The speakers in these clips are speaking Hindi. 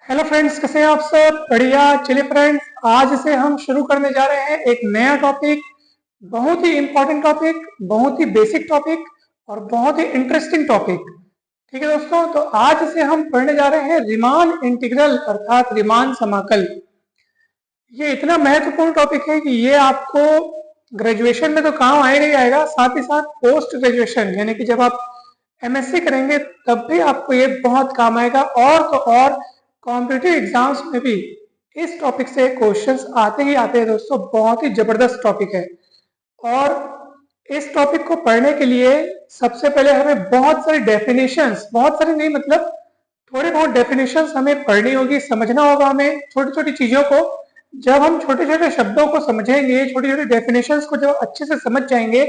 हेलो फ्रेंड्स, कैसे हैं आप सब? बढ़िया। चलिए फ्रेंड्स, आज से हम शुरू करने जा रहे हैं एक नया टॉपिक। बहुत ही इंपॉर्टेंट टॉपिक, बहुत ही बेसिक टॉपिक और बहुत ही इंटरेस्टिंग टॉपिक। ठीक है दोस्तों, तो आज से हम पढ़ने जा रहे हैं रीमान इंटीग्रल अर्थात रीमान समाकल। ये इतना महत्वपूर्ण टॉपिक है कि ये आपको ग्रेजुएशन में तो काम आएगा ही आएगा, साथ ही साथ पोस्ट ग्रेजुएशन यानी कि जब आप एमएससी करेंगे तब भी आपको ये बहुत काम आएगा। और तो और कॉम्पिटिटिव एग्जाम्स में भी इस टॉपिक से क्वेश्चंस आते ही आते हैं दोस्तों। बहुत ही जबरदस्त टॉपिक है। और इस टॉपिक को पढ़ने के लिए सबसे पहले हमें बहुत सारी डेफिनेशंस, बहुत सारी नहीं मतलब थोड़ी बहुत डेफिनेशंस हमें पढ़नी होगी, समझना होगा हमें छोटी छोटी चीजों को। जब हम छोटे छोटे शब्दों को समझेंगे, छोटी छोटी डेफिनेशंस को जब अच्छे से समझ जाएंगे,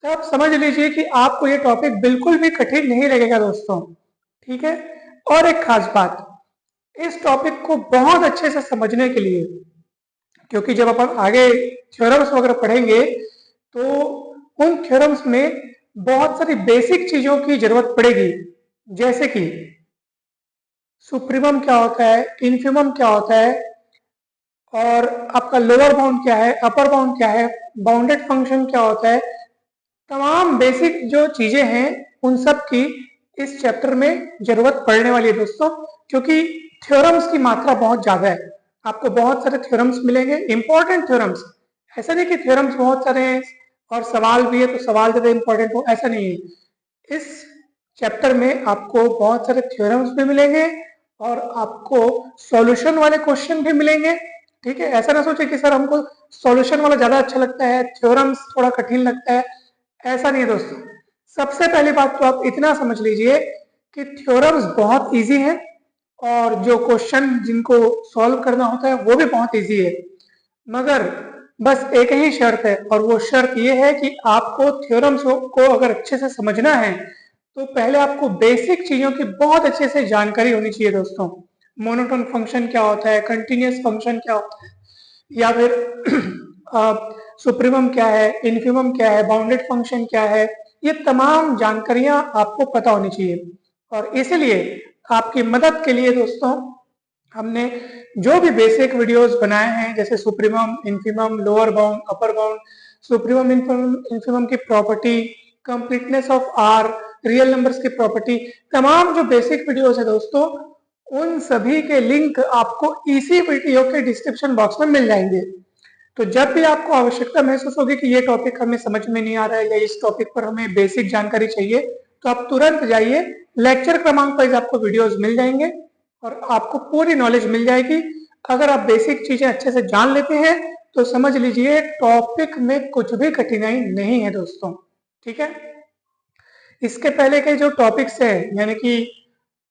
तब समझ लीजिए कि आपको ये टॉपिक बिल्कुल भी कठिन नहीं लगेगा दोस्तों। ठीक है। और एक खास बात, इस टॉपिक को बहुत अच्छे से समझने के लिए, क्योंकि जब अपन आगे थ्योरम्स वगैरह पढ़ेंगे तो उन थ्योरम्स में बहुत सारी बेसिक चीजों की जरूरत पड़ेगी। जैसे कि सुप्रीमम क्या होता है, इन्फीमम क्या होता है, और आपका लोअर बाउंड क्या है, अपर बाउंड क्या है, बाउंडेड फंक्शन क्या होता है। तमाम बेसिक जो चीजें हैं उन सब की इस चैप्टर में जरूरत पड़ने वाली है दोस्तों, क्योंकि थ्योरम्स की मात्रा बहुत ज्यादा है। आपको बहुत सारे थ्योरम्स मिलेंगे, इंपॉर्टेंट थ्योरम्स। ऐसा नहीं कि थ्योरम्स बहुत सारे हैं और सवाल भी है तो सवाल ज्यादा इंपॉर्टेंट हो, ऐसा नहीं है। इस चैप्टर में आपको बहुत सारे थ्योरम्स भी मिलेंगे और आपको सॉल्यूशन वाले क्वेश्चन भी मिलेंगे। ठीक है, ऐसा ना सोचे कि सर हमको सॉल्यूशन वाला ज्यादा अच्छा लगता है, थ्योरम्स थोड़ा कठिन लगता है। ऐसा नहीं है दोस्तों। सबसे पहली बात तो आप इतना समझ लीजिए कि थ्योरम्स बहुत इजी हैं और जो क्वेश्चन जिनको सॉल्व करना होता है वो भी बहुत इजी है। मगर बस एक ही शर्त है, और वो शर्त ये है कि आपको थ्योरम्स को अगर अच्छे से समझना है तो पहले आपको बेसिक चीजों की बहुत अच्छे से जानकारी होनी चाहिए दोस्तों। मोनोटोन फंक्शन क्या होता है, कंटिन्यूअस फंक्शन क्या होता है, या फिर सुप्रीमम क्या है, इन्फीमम क्या है, बाउंडेड फंक्शन क्या है। ये तमाम जानकारियां आपको पता होनी चाहिए। और इसलिए आपकी मदद के लिए दोस्तों हमने जो भी बेसिक वीडियोस बनाए हैं, जैसे supremum, infimum, lower bound, upper bound, supremum infimum की property, completeness of R, real numbers की प्रॉपर्टी, तमाम जो बेसिक वीडियोस है दोस्तों, उन सभी के लिंक आपको इसी वीडियो के डिस्क्रिप्शन बॉक्स में मिल जाएंगे। तो जब भी आपको आवश्यकता महसूस होगी कि ये टॉपिक हमें समझ में नहीं आ रहा है या इस टॉपिक पर हमें बेसिक जानकारी चाहिए, तो आप तुरंत जाइए, लेक्चर क्रमांक वाइज आपको वीडियोस मिल जाएंगे और आपको पूरी नॉलेज मिल जाएगी। अगर आप बेसिक चीजें अच्छे से जान लेते हैं तो समझ लीजिए टॉपिक में कुछ भी कठिनाई नहीं है दोस्तों। ठीक है। इसके पहले के जो टॉपिक्स है, यानी कि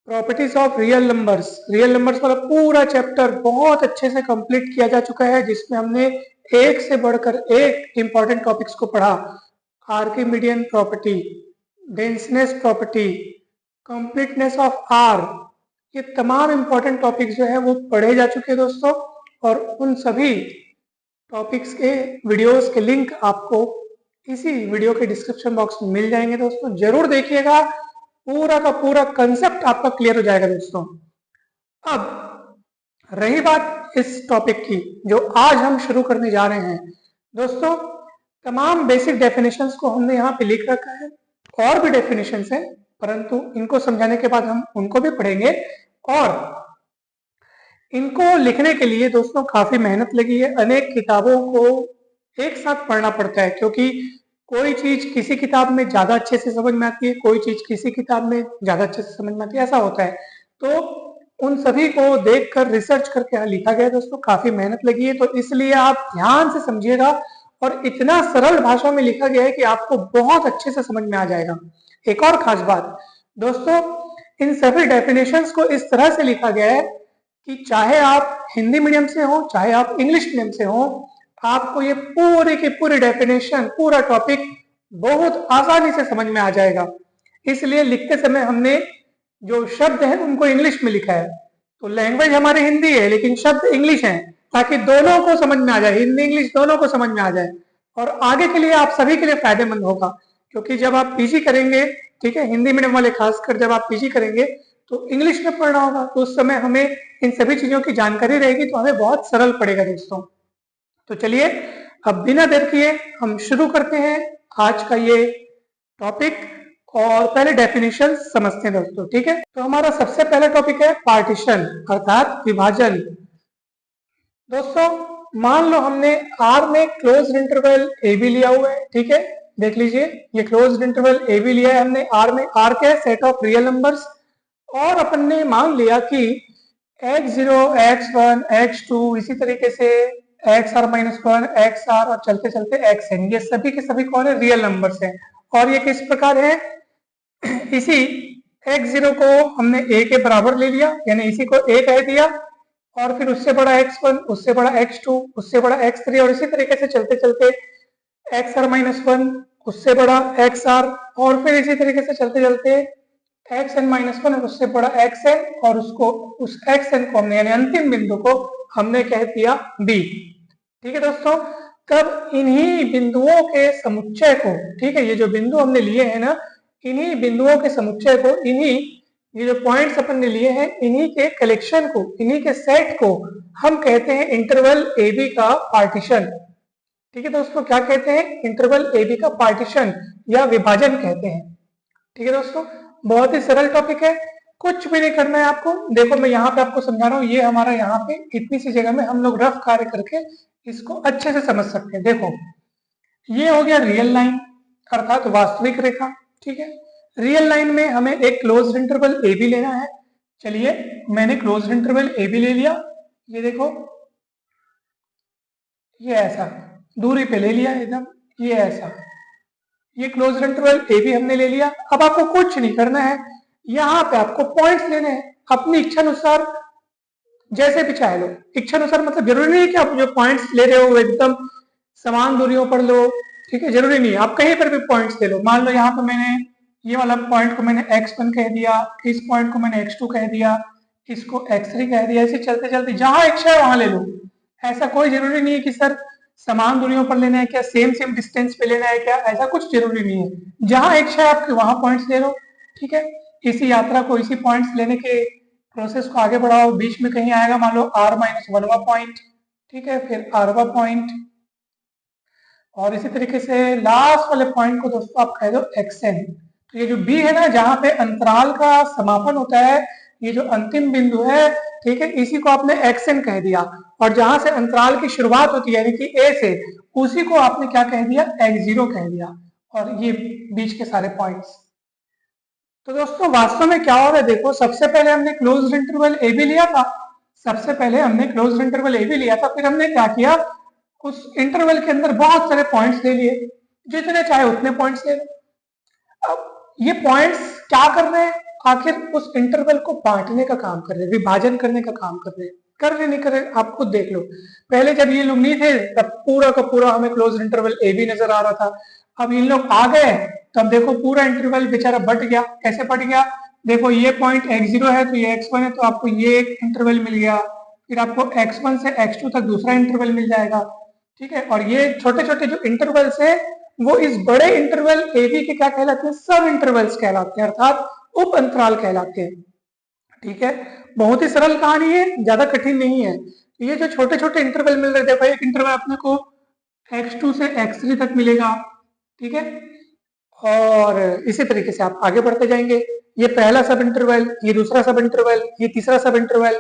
प्रॉपर्टीज ऑफ रियल नंबर्स वाला पूरा चैप्टर बहुत अच्छे से कंप्लीट किया जा चुका है, जिसमें हमने एक से बढ़कर एक इंपॉर्टेंट टॉपिक्स को पढ़ा। Archimedean property, denseness property, completeness of R, ये तमाम इंपॉर्टेंट टॉपिक्स जो है वो पढ़े जा चुके हैं दोस्तों। और उन सभी टॉपिक्स के वीडियोस के लिंक आपको इसी वीडियो के डिस्क्रिप्शन बॉक्स में मिल जाएंगे दोस्तों। जरूर देखिएगा, पूरा का पूरा कंसेप्ट आपका क्लियर हो जाएगा दोस्तों। अब रही बात इस टॉपिक की जो आज हम शुरू करने जा रहे हैं दोस्तों, तमाम बेसिक डेफिनेशंस को हमने यहाँ पे लिख रखा है। और भी डेफिनेशंस हैं, परंतु इनको समझाने के बाद हम उनको भी पढ़ेंगे। और इनको लिखने के लिए दोस्तों काफी मेहनत लगी है, अनेक किताबों को एक साथ पढ़ना पड़ता है, क्योंकि कोई चीज किसी किताब में ज्यादा अच्छे से समझ में आती है, कोई चीज किसी किताब में ज्यादा अच्छे से समझ में आती है, ऐसा होता है। तो उन सभी को देखकर रिसर्च करके यहाँ लिखा गया है दोस्तों, काफी मेहनत लगी है, तो इसलिए आप ध्यान से समझिएगा। और इतना सरल भाषा में लिखा गया है कि आपको बहुत अच्छे से समझ में आ जाएगा। एक और खास बात दोस्तों, इन सभी डेफिनेशंस को इस तरह से लिखा गया है कि चाहे आप हिंदी मीडियम से हो, चाहे आप इंग्लिश मीडियम से हो, आपको ये पूरी की पूरी डेफिनेशन, पूरा टॉपिक बहुत आसानी से समझ में आ जाएगा। इसलिए लिखते समय हमने जो शब्द है उनको इंग्लिश में लिखा है। तो लैंग्वेज हमारी हिंदी है लेकिन शब्द इंग्लिश हैं, ताकि दोनों को समझ में आ जाए, हिंदी इंग्लिश दोनों को समझ में आ जाए। और आगे के लिए आप सभी के लिए फायदेमंद होगा, क्योंकि जब आप पीजी करेंगे, ठीक है, हिंदी मीडियम वाले खासकर जब आप पीजी करेंगे तो इंग्लिश में पढ़ना होगा, तो उस समय हमें इन सभी चीजों की जानकारी रहेगी तो हमें बहुत सरल पड़ेगा दोस्तों। तो चलिए अब बिना देर किए हम शुरू करते हैं आज का ये टॉपिक, और पहले डेफिनेशन समझते हैं दोस्तों, ठीक है। तो हमारा सबसे पहला टॉपिक है पार्टीशन अर्थात विभाजन। दोस्तों मान लो हमने आर में क्लोज्ड इंटरवल ए बी लिया हुआ है, ठीक है। देख लीजिए ये क्लोज्ड इंटरवल ए बी लिया है हमने आर में, आर क्या है, सेट ऑफ रियल नंबर्स, और अपन ने मान लिया कि x0 x1 x2 इसी तरीके से xr-1 xr और चलते चलते xn, ये सभी के सभी कौन है, रियल नंबर्स हैं। और ये किस प्रकार है, इसी x0 को हमने a के बराबर ले लिया, यानी इसी को a कह दिया, और फिर उससे बड़ा x1, उससे बड़ा x2, उससे बड़ा x3, और इसी तरीके से चलते चलते xr-1 उससे बड़ा xr, और फिर इसी तरीके से चलते चलते xn-1 और उससे बड़ा xn, और उसको उस xn को हमने यानी अंतिम बिंदु को हमने कह दिया b, ठीक है दोस्तों। तब इन्हीं बिंदुओं के समुच्चय को, ठीक है, ये जो बिंदु हमने लिए हैं ना, इन्हीं बिंदुओं के समुच्चय को, इन्हीं ये जो पॉइंट्स अपन ने लिए हैं, इन्हीं के कलेक्शन को, इन्हीं के सेट को हम कहते हैं इंटरवल ए बी का पार्टीशन, ठीक है दोस्तों। क्या कहते हैं, इंटरवल ए बी का पार्टीशन या विभाजन कहते हैं, ठीक है दोस्तों। बहुत ही सरल टॉपिक है, कुछ भी नहीं करना है आपको। देखो मैं यहाँ पे आपको समझा रहा हूँ, ये हमारा यहाँ पे इतनी सी जगह में हम लोग रफ कार्य करके इसको अच्छे से समझ सकते हैं। देखो ये हो गया रियल लाइन अर्थात वास्तविक रेखा, ठीक है। रियल लाइन में हमें एक क्लोज्ड इंटरवल ए बी लेना है। चलिए मैंने क्लोज्ड इंटरवल ए बी ले लिया, ये देखो ये ऐसा दूरी पे ले लिया एकदम, ये ऐसा, ये क्लोज्ड इंटरवल ए बी हमने ले लिया। अब आपको कुछ नहीं करना है, यहाँ पे आपको पॉइंट्स लेने हैं अपनी इच्छा अनुसार, जैसे भी चाहे लो। इच्छा अनुसार मतलब जरूरी नहीं है कि आप जो पॉइंट्स ले रहे हो एकदम समान दूरियों पर लो, ठीक है, जरूरी नहीं है, आप कहीं पर भी पॉइंट्स ले लो। मान लो यहाँ पे मैंने ये वाला पॉइंट को मैंने x1 कह दिया, इस पॉइंट को मैंने x2 कह दिया, इसको x3 कह दिया, ऐसे चलते चलते जहां इच्छा है वहां ले लो। ऐसा कोई जरूरी नहीं है कि सर समान दूरियों पर लेना है क्या, सेम सेम डिस्टेंस पे लेना है क्या, ऐसा कुछ जरूरी नहीं है। जहां इच्छा है आपकी वहां पॉइंट्स ले लो, ठीक है। इसी यात्रा को, इसी पॉइंट्स लेने के प्रोसेस को आगे बढ़ाओ। बीच में कहीं आएगा मान लो r-1वां पॉइंट, ठीक है, फिर r वां पॉइंट, और इसी तरीके से लास्ट वाले पॉइंट को दोस्तों आप कह दो xn। तो ये जो b है ना, जहां पे अंतराल का समापन होता है, ये जो अंतिम बिंदु है, ठीक है, इसी को आपने xn कह दिया, और जहां से अंतराल की शुरुआत होती है यानी कि a से, उसी को आपने क्या कह दिया, x0 कह दिया, और ये बीच के सारे पॉइंट्स। तो दोस्तों वास्तव में क्या हो रहा है, देखो सबसे पहले हमने क्लोज्ड इंटरवल ए बी लिया था, सबसे पहले हमने क्लोज्ड इंटरवल ए बी लिया था, फिर हमने क्या किया, उस इंटरवल के अंदर बहुत सारे पॉइंट्स ले लिए, जितने चाहे उतने पॉइंट्स ले लो। अब ये पॉइंट्स क्या कर रहे हैं, आखिर उस इंटरवल को बांटने का काम कर रहे हैं, विभाजन करने का काम कर रहे हैं। कर रहे नहीं कर रहे आप खुद देख लो। पहले जब ये लोग नहीं थे तब पूरा का पूरा हमें क्लोज इंटरवल ए बी नजर आ रहा था, अब इन लोग आ गए तब देखो पूरा इंटरवल बेचारा बट गया। कैसे बट गया, देखो ये पॉइंट x0 है तो ये x1 है, तो आपको ये एक इंटरवल मिल गया, फिर आपको x1 से x2 तक दूसरा इंटरवल मिल जाएगा, ठीक है। और ये छोटे छोटे जो इंटरवल्स है वो इस बड़े इंटरवल ए बी के क्या कहलाते हैं, सब इंटरवल्स कहलाते हैं, अर्थात उप अंतराल कहलाते हैं, ठीक है। बहुत ही सरल कहानी है, ज्यादा कठिन नहीं है। ये जो छोटे छोटे इंटरवल मिल रहे थे, देखो एक इंटरवल अपने को x2 से x3 तक मिलेगा, ठीक है, और इसी तरीके से आप आगे बढ़ते जाएंगे। ये पहला सब इंटरवल, ये दूसरा सब इंटरवल, ये तीसरा सब इंटरवल,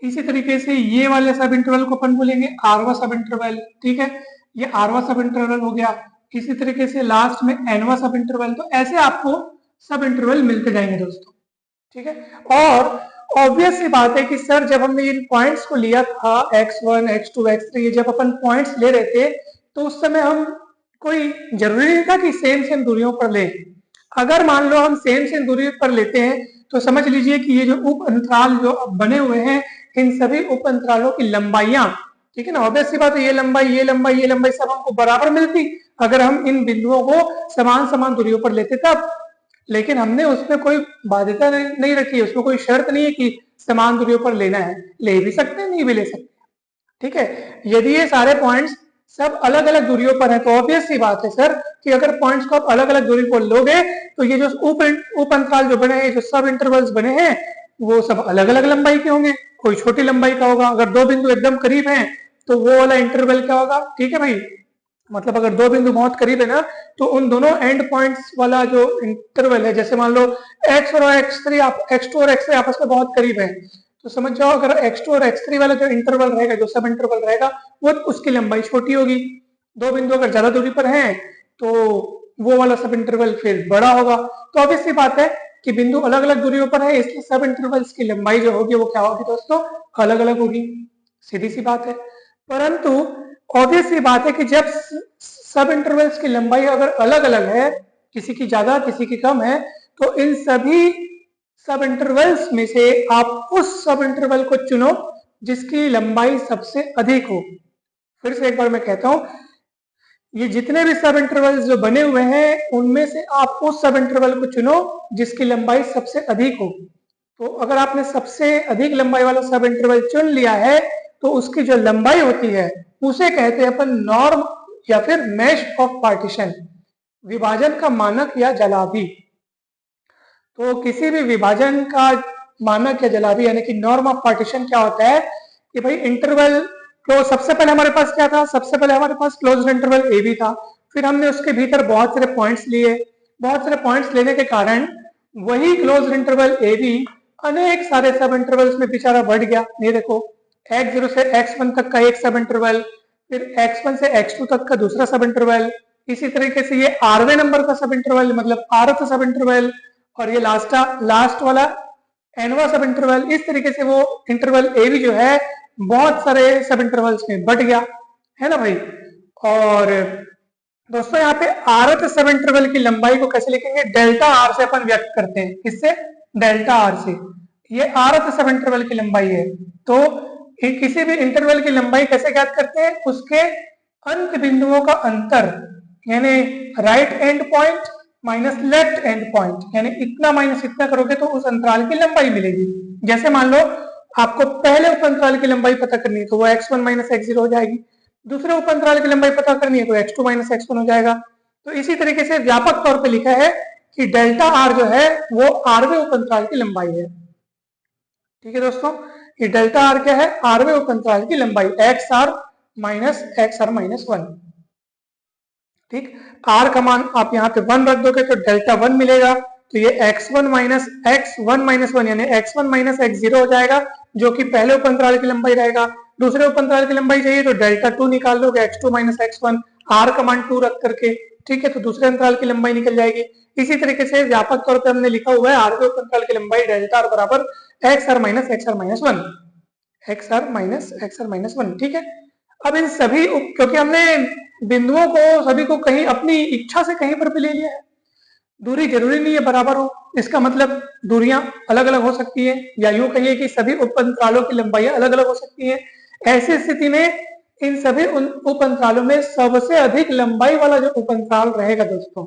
इसी तरीके से ये वाले सब इंटरवल को अपन बोलेंगे आरवा सब इंटरवल, ठीक है, ये आरवा सब इंटरवल हो गया। इसी तरीके से लास्ट में एनवा सब इंटरवल, तो ऐसे आपको सब इंटरवल मिलते जाएंगे दोस्तों, ठीक है। और ऑब्वियस सी बात है कि सर जब हमने इन पॉइंट्स को लिया था x1 x2 x3, जब अपन पॉइंट्स ले रहे थे तो उस समय हम कोई जरूरी नहीं था कि सेम सेम दूरियों पर ले। अगर मान लो हम सेम सेम दूरी पर लेते हैं तो समझ लीजिए कि ये जो उप अंतराल जो बने हुए हैं, इन सभी उप अंतरालों की लंबाइयां, ठीक है ना, ऑब्वियस सी बात है, ये लंबाई ये लंबाई ये लंबाई सब हमको बराबर मिलती अगर हम इन बिंदुओं को समान समान दूरियों पर लेते तब। लेकिन हमने उसमें कोई बाध्यता नहीं रखी है, उसमें कोई शर्त नहीं है कि समान दूरियों पर लेना है, ले भी सकते हैं नहीं भी ले सकते, ठीक है। यदि ये सारे पॉइंट्स सब अलग अलग दूरियों पर है तो ऑब्वियस सी बात है सर कि अगर पॉइंट्स को आप अलग अलग दूरी पर लोगे तो ये जो उप अंतराल जो बने हैं, जो सब इंटरवल्स बने हैं, वो सब अलग अलग लंबाई के होंगे, कोई छोटी लंबाई का होगा। अगर दो बिंदु एकदम करीब हैं तो वो वाला इंटरवल क्या होगा, ठीक है भाई। मतलब अगर दो बिंदु बहुत करीब है ना, तो उन दोनों एंड पॉइंट्स वाला जो इंटरवल है, जैसे मान लो x और x3 x2 और x3 आपस में बहुत करीब है, तो समझ जाओ अगर x2 और x3 वाला जो इंटरवल रहेगा, जो सब इंटरवल रहेगा, वो उसकी लंबाई छोटी होगी। दो बिंदु अगर ज्यादा दूरी पर हैं तो वो वाला सब इंटरवल फिर बड़ा होगा। तो ऑब्वियस सी बात है कि बिंदु अलग अलग दूरियों पर है, इसलिए सब इंटरवल्स की लंबाई जो होगी वो क्या होगी दोस्तों, अलग अलग होगी। सीधी सी बात है। परंतु ऑब्वियस सी बात है कि जब सब इंटरवल्स की लंबाई अगर अलग अलग है, किसी की ज्यादा किसी की कम है, तो इन सभी सब इंटरवल्स में से आप उस सब इंटरवल को चुनो जिसकी लंबाई सबसे अधिक हो। फिर से एक बार मैं कहता हूं, ये जितने भी सब इंटरवल्स जो बने हुए हैं उनमें से आप उस सब इंटरवल को चुनो जिसकी लंबाई सबसे अधिक हो। तो अगर आपने सबसे अधिक लंबाई वाला सब इंटरवल चुन लिया है तो उसकी जो लंबाई होती है उसे कहते हैं अपन नॉर्म या फिर मेश ऑफ पार्टीशन, विभाजन का मानक या जलाभी। तो किसी भी विभाजन का मानक या जलाभी यानी कि नॉर्म ऑफ पार्टीशन क्या होता है कि भाई इंटरवल, तो सबसे पहले हमारे पास क्या था, सबसे पहले हमारे पास क्लोज्ड इंटरवल ए बी था। फिर हमने उसके भीतर बहुत सारे पॉइंट्स लिए, बहुत सारे पॉइंट्स लेने के कारण वही क्लोज्ड इंटरवल ए बी अनेक सारे सब इंटरवल्स में बेचारा बढ़ गया। ये देखो x0 से x1 तक का एक सब इंटरवल, फिर x1 से x2 तक का दूसरा सब इंटरवल, इसी तरीके से ये आरवें नंबर का सब इंटरवल मतलब आरथ सब इंटरवल, और ये लास्ट वाला एनवा सब इंटरवल। इस तरीके से वो इंटरवल ए भी जो है बहुत सारे सब इंटरवल्स में बढ़ गया, है ना भाई। और दोस्तों यहाँ पे आरथ सब इंटरवल की लंबाई को कैसे लिखेंगे, डेल्टा आर से अपन व्यक्त करते हैं। किससे, डेल्टा आर से। ये आरथ सब इंटरवल की लंबाई है। तो किसी भी इंटरवल की लंबाई कैसे ज्ञात करते हैं, उसके अंत बिंदुओं का अंतर, यानी right and point minus left and point, यानी इतना माइनस इतना करोगे तो उस अंतराल की लंबाई मिलेगी। जैसे मान लो आपको पहले उप अंतराल की लंबाई पता करनी है तो वो x1 माइनस x0 हो जाएगी, दूसरे उप अंतराल की लंबाई पता करनी है तो x2 माइनस x1 हो जाएगा। तो इसी तरीके से व्यापक तौर पे लिखा है कि डेल्टा आर जो है वो आरवें उप अंतराल की लंबाई है। ठीक है दोस्तों, ये डेल्टा आर क्या है, आरवें उप अंतराल की लंबाई, एक्स आर माइनस 1। ठीक, आर का मान आप यहाँ पे 1 रख दोगे तो डेल्टा 1 मिलेगा। तो ये x1 माइनस x1 यानी x1 माइनस x0 हो जाएगा, जो कि पहले उप अंतराल की लंबाई रहेगा। दूसरे उप अंतराल की लंबाई चाहिए तो डेल्टा 2 निकाल दोगे, x2 माइनस x1, आर का मान 2 रख करके। ठीक है, तो दूसरे अंतराल की लंबाई निकल जाएगी। इसी तरीके से व्यापक तौर पे हमने लिखा हुआ है आर के उप अंतराल की लंबाई डेल्टा आर बराबर x r minus 1, x r minus 1। ठीक है, अब इन सभी क्योंकि हमने बिंदुओं को सभी को कहीं अपनी इच्छा से कहीं पर भी ले लिया है, दूरी जरूरी नहीं है बराबर हो, इसका मतलब दूरियां अलग अलग हो सकती है, या यूं कहिए कि सभी उप अंतरालों की लंबाइयां अलग अलग हो सकती है। ऐसी स्थिति में इन सभी उप अंतरालों में सबसे अधिक लंबाई वाला जो उप अंतराल रहेगा दोस्तों,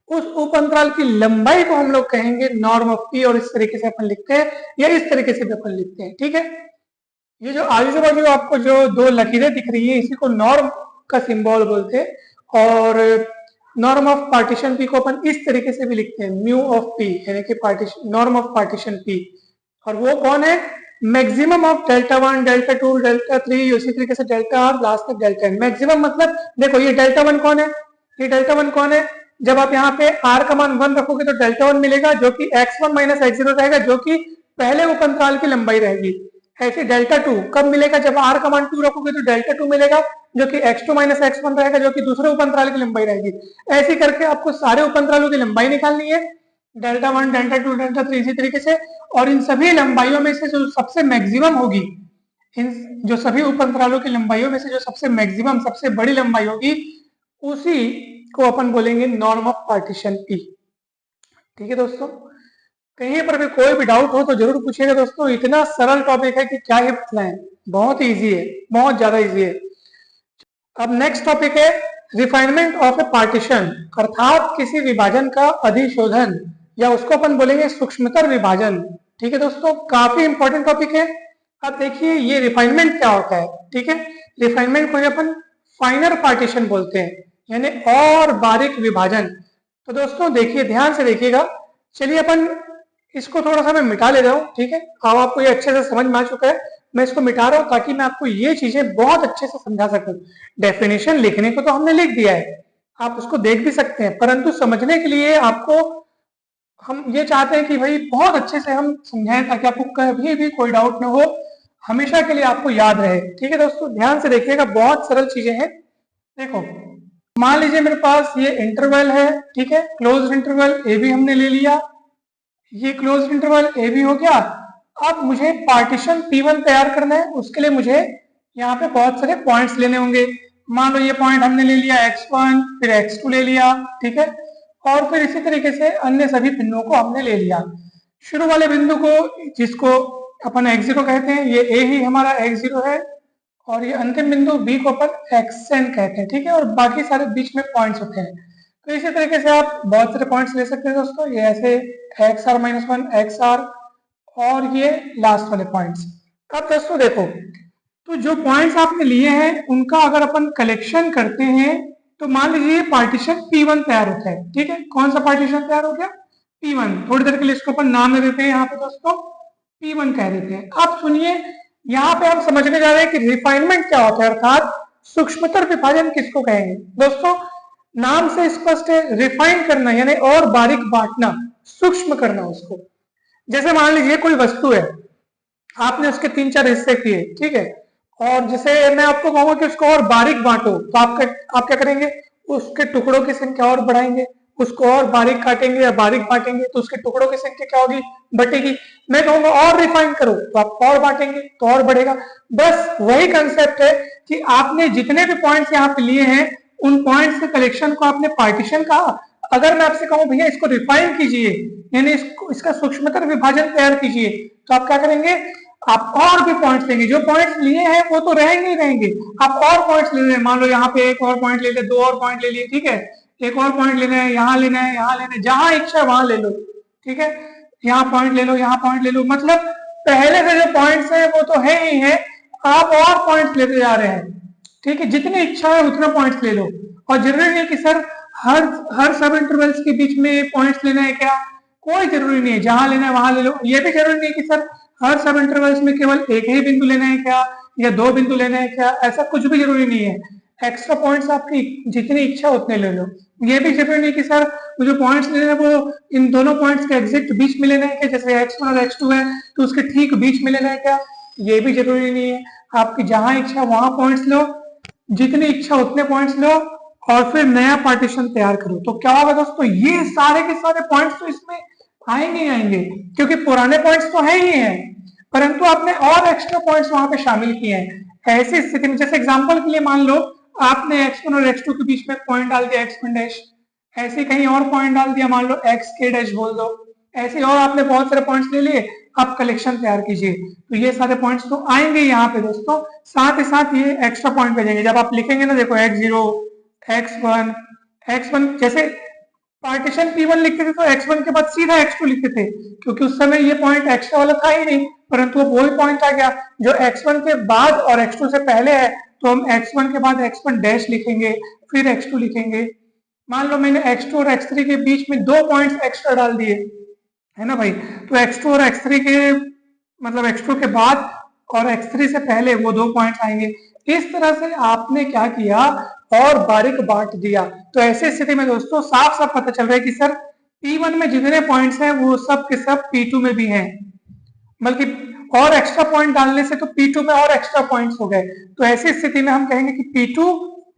उस उप अंतराल की लंबाई को हम लोग कहेंगे नॉर्म ऑफ पी, और इस तरीके से अपन लिखते हैं या इस तरीके से भी अपन लिखते हैं। ठीक है, ये जो आजू बाजू आपको जो दो लकीरें दिख रही है इसी को नॉर्म का सिंबल बोलते हैं। और नॉर्म ऑफ पार्टीशन पी को अपन इस तरीके से भी लिखते हैं, म्यू ऑफ पी, यानी कि partition, norm of partition P. और वो कौन है, maximum of delta 1, delta 2, delta 3, उसी तरीके से डेल्टा आर, लास्ट तक डेल्टा एन। मैक्सिमम मतलब देखो ये डेल्टा 1 कौन है, ये डेल्टा 1 कौन है, जब आप यहाँ पे आर का मान 1 रखोगे तो डेल्टा 1 मिलेगा, जो कि x1 माइनस x0 रहेगा, जो कि पहले उप अंतराल की लंबाई रहेगी। ऐसे डेल्टा 2 कब मिलेगा, जब आर का मान 2 रखोगे तो डेल्टा 2 मिलेगा, जो कि x2 माइनस x1 रहेगा, जो कि दूसरे उप अंतराल की लंबाई रहेगी। ऐसे करके आपको सारे उप अंतरालों की लंबाई निकालनी है, डेल्टा 1, डेल्टा 2, डेल्टा 3, इसी तरीके से। और इन सभी लंबाइयों में से जो सबसे मैक्सिमम होगी, इन जो सभी उप अंतरालों की लंबाइयों में से जो सबसे मैक्सिमम, सबसे बड़ी लंबाई होगी, उसी को अपन बोलेंगे नॉर्म ऑफ पार्टीशन पी। ठीक है दोस्तों, कहीं पर भी कोई भी डाउट हो तो जरूर पूछिएगा दोस्तों, इतना सरल टॉपिक है कि क्या ही बताएं, बहुत इजी है, बहुत ज्यादा इजी है। अब नेक्स्ट टॉपिक है रिफाइनमेंट ऑफ ए पार्टीशन, अर्थात किसी विभाजन का अधिशोधन, या उसको अपन बोलेंगे सूक्ष्मतर विभाजन। ठीक है दोस्तों, काफी इंपॉर्टेंट टॉपिक है। अब देखिए ये रिफाइनमेंट क्या होता है। ठीक है, रिफाइनमेंट को अपन फाइनर पार्टीशन बोलते हैं, यानी और बारीक विभाजन। तो दोस्तों देखिए, ध्यान से देखिएगा। चलिए अपन इसको थोड़ा सा मैं मिटा ले रहा हूँ, ठीक है। अब आपको ये अच्छे से समझ में आ चुका है। मैं इसको मिटा रहा हूँ ताकि मैं आपको ये चीजें बहुत अच्छे से समझा सकूं। डेफिनेशन लिखने को तो हमने लिख दिया है, आप उसको देख भी सकते हैं, परंतु समझने के लिए आपको हम ये चाहते हैं कि भाई बहुत अच्छे से हम समझाएं ताकि आपको कभी भी कोई डाउट ना हो, हमेशा के लिए आपको याद रहे। ठीक है दोस्तों, ध्यान से देखिएगा, बहुत सरल चीजें हैं। देखो, मान लीजिए मेरे पास ये इंटरवल है, ठीक है, क्लोज इंटरवल ए भी हमने ले लिया, ये क्लोज इंटरवल ए भी हो गया। अब मुझे पार्टीशन P1 तैयार करना है, उसके लिए मुझे यहाँ पे बहुत सारे पॉइंट्स लेने होंगे। मान लो ये पॉइंट हमने ले लिया x1, फिर x2 ले लिया, ठीक है, और फिर इसी तरीके से अन्य सभी बिंदुओं को हमने ले लिया। शुरू वाले बिंदु को, जिसको अपन x0 कहते हैं, ये a ही हमारा x0 है, और ये अंतिम बिंदु b को अपन xn कहते हैं, ठीक है, और बाकी सारे बीच में पॉइंट्स होते हैं। तो इसी तरीके से आप बहुत सारे पॉइंट्स ले सकते हैं दोस्तों, ये ऐसे xr-1 xr और ये लास्ट वाले पॉइंट्स। अब दोस्तों देखो, तो जो पॉइंट्स आपने लिए हैं उनका अगर अपन कलेक्शन करते हैं तो मान लीजिए पार्टीशन P1 तैयार होता है, ठीक है। कौन सा पार्टीशन तैयार हो गया? P1। थोड़ी देर के लिए इसको अपन नाम दे देते हैं यहाँ पे दोस्तों, P1 कह देते हैं। अब सुनिए, यहाँ पे हम समझने जा रहे हैं कि रिफाइनमेंट क्या होता है, अर्थात सूक्ष्मतर विभाजन किसको कहेंगे। दोस्तों, नाम से स्पष्ट है, रिफाइन करना यानी और बारीक बांटना, सूक्ष्म करना उसको। जैसे मान लीजिए कोई वस्तु है, आपने उसके 3-4 हिस्से किए, ठीक है, और जैसे मैं आपको कहूंगा कि उसको और बारीक बांटो, तो आप क्या करेंगे? उसके टुकड़ों की संख्या और बढ़ाएंगे, उसको और बारीक काटेंगे या बारीक बांटेंगे तो उसके टुकड़ों की संख्या क्या होगी? बढ़ेगी। मैं कहूंगा और रिफाइन करो, तो आप और बांटेंगे तो और बढ़ेगा। बस वही कंसेप्ट है कि आपने जितने भी पॉइंट्स यहाँ पे लिए हैं उन पॉइंट्स के कलेक्शन को आपने पार्टीशन कहा। अगर मैं आपसे कहूं भैया इसको रिफाइन कीजिए, यानी इसका सूक्ष्मतर विभाजन तैयार कीजिए, तो आप क्या करेंगे? आप और भी पॉइंट्स लेंगे। जो पॉइंट्स लिए हैं वो तो रहेंगे ही रहेंगे, आप और पॉइंट्स ले रहे हैं। मान लो यहाँ पे एक और पॉइंट ले ले, 2 और पॉइंट ले लिए, ठीक है, एक और पॉइंट लेना है, यहाँ लेना है, यहाँ लेना है, जहां इच्छा वहां ले लो, ठीक है, यहाँ पॉइंट ले लो, यहाँ पॉइंट ले लो। मतलब पहले से जो पॉइंट्स है वो तो है ही है, आप और पॉइंट्स लेते जा रहे हैं, ठीक है। जितनी इच्छा है उतना पॉइंट्स ले लो, और जरूरी नहीं कि सर हर सब इंटरवल्स के बीच में पॉइंट्स लेना है, क्या? कोई जरूरी नहीं है, जहां लेना है वहां ले लो। ये भी जरूरी नहीं कि सर हर सब इंटरवल्स में केवल एक ही बिंदु लेना है क्या, या 2 बिंदु लेना है क्या, ऐसा कुछ भी जरूरी नहीं है। एक्स्ट्रा पॉइंट्स आपकी जितनी इच्छा उतने ले लो। ये भी जरूरी नहीं कि सर वो जो पॉइंट्स लेना है वो इन दोनों पॉइंट्स के एग्जैक्ट बीच में लेना है क्या, जैसे x1 और x2 है तो उसके ठीक बीच में लेना है क्या, ये भी जरूरी नहीं है। आपकी जहां इच्छा वहां पॉइंट्स लो, जितनी इच्छा उतने पॉइंट्स लो, और फिर नया पार्टीशन तैयार करो। तो क्या होगा दोस्तों, ये सारे के सारे पॉइंट्स तो इसमें आएंगे ही आएंगे, क्योंकि पुराने पॉइंट्स तो है ही हैं, परंतु आपने और एक्स्ट्रा पॉइंट्स वहां पे शामिल किए हैं। ऐसी स्थिति में, जैसे एग्जांपल के लिए मान लो आपने x1 और x2 के बीच में पॉइंट डाल दिया x1 डैश, ऐसे कहीं और पॉइंट डाल दिया, मान लो xk डैश बोल दो, ऐसे और आपने बहुत सारे पॉइंट्स ले लिए, आप कलेक्शन तैयार कीजिए। तो ये सारे पॉइंट्स तो आएंगे यहाँ पे दोस्तों, साथ ही साथ ये एक्स्ट्रा पॉइंट भेजेंगे। जब आप लिखेंगे ना, देखो x0, x1 जैसे पार्टीशन P1 लिखते थे तो x1 के बाद सीधा x2 लिखते थे, क्योंकि उस समय ये पॉइंट एक्स्ट्रा वाला था ही नहीं, परंतु अब वही पॉइंट आ गया जो x1 के बाद और x2 से पहले है, तो हम x1 के बाद x1 डैश लिखेंगे, फिर x2 लिखेंगे। मान लो मैंने x2 और x3 के बीच में 2 पॉइंट्स एक्स्ट्रा डाल दिए, है ना भाई, तो x2 और x3 के मतलब x2 के बाद और x3 से पहले वो 2 पॉइंट्स आएंगे। इस तरह से आपने क्या किया, और बारीक बांट दिया। तो ऐसी स्थिति में दोस्तों साफ साफ पता चल रहा है कि सर P1 में जितने पॉइंट्स हैं वो सब के सब P2 में भी हैं, बल्कि और एक्स्ट्रा पॉइंट डालने से तो P2 में और एक्स्ट्रा पॉइंट्स हो गए। तो ऐसी स्थिति में हम कहेंगे कि P2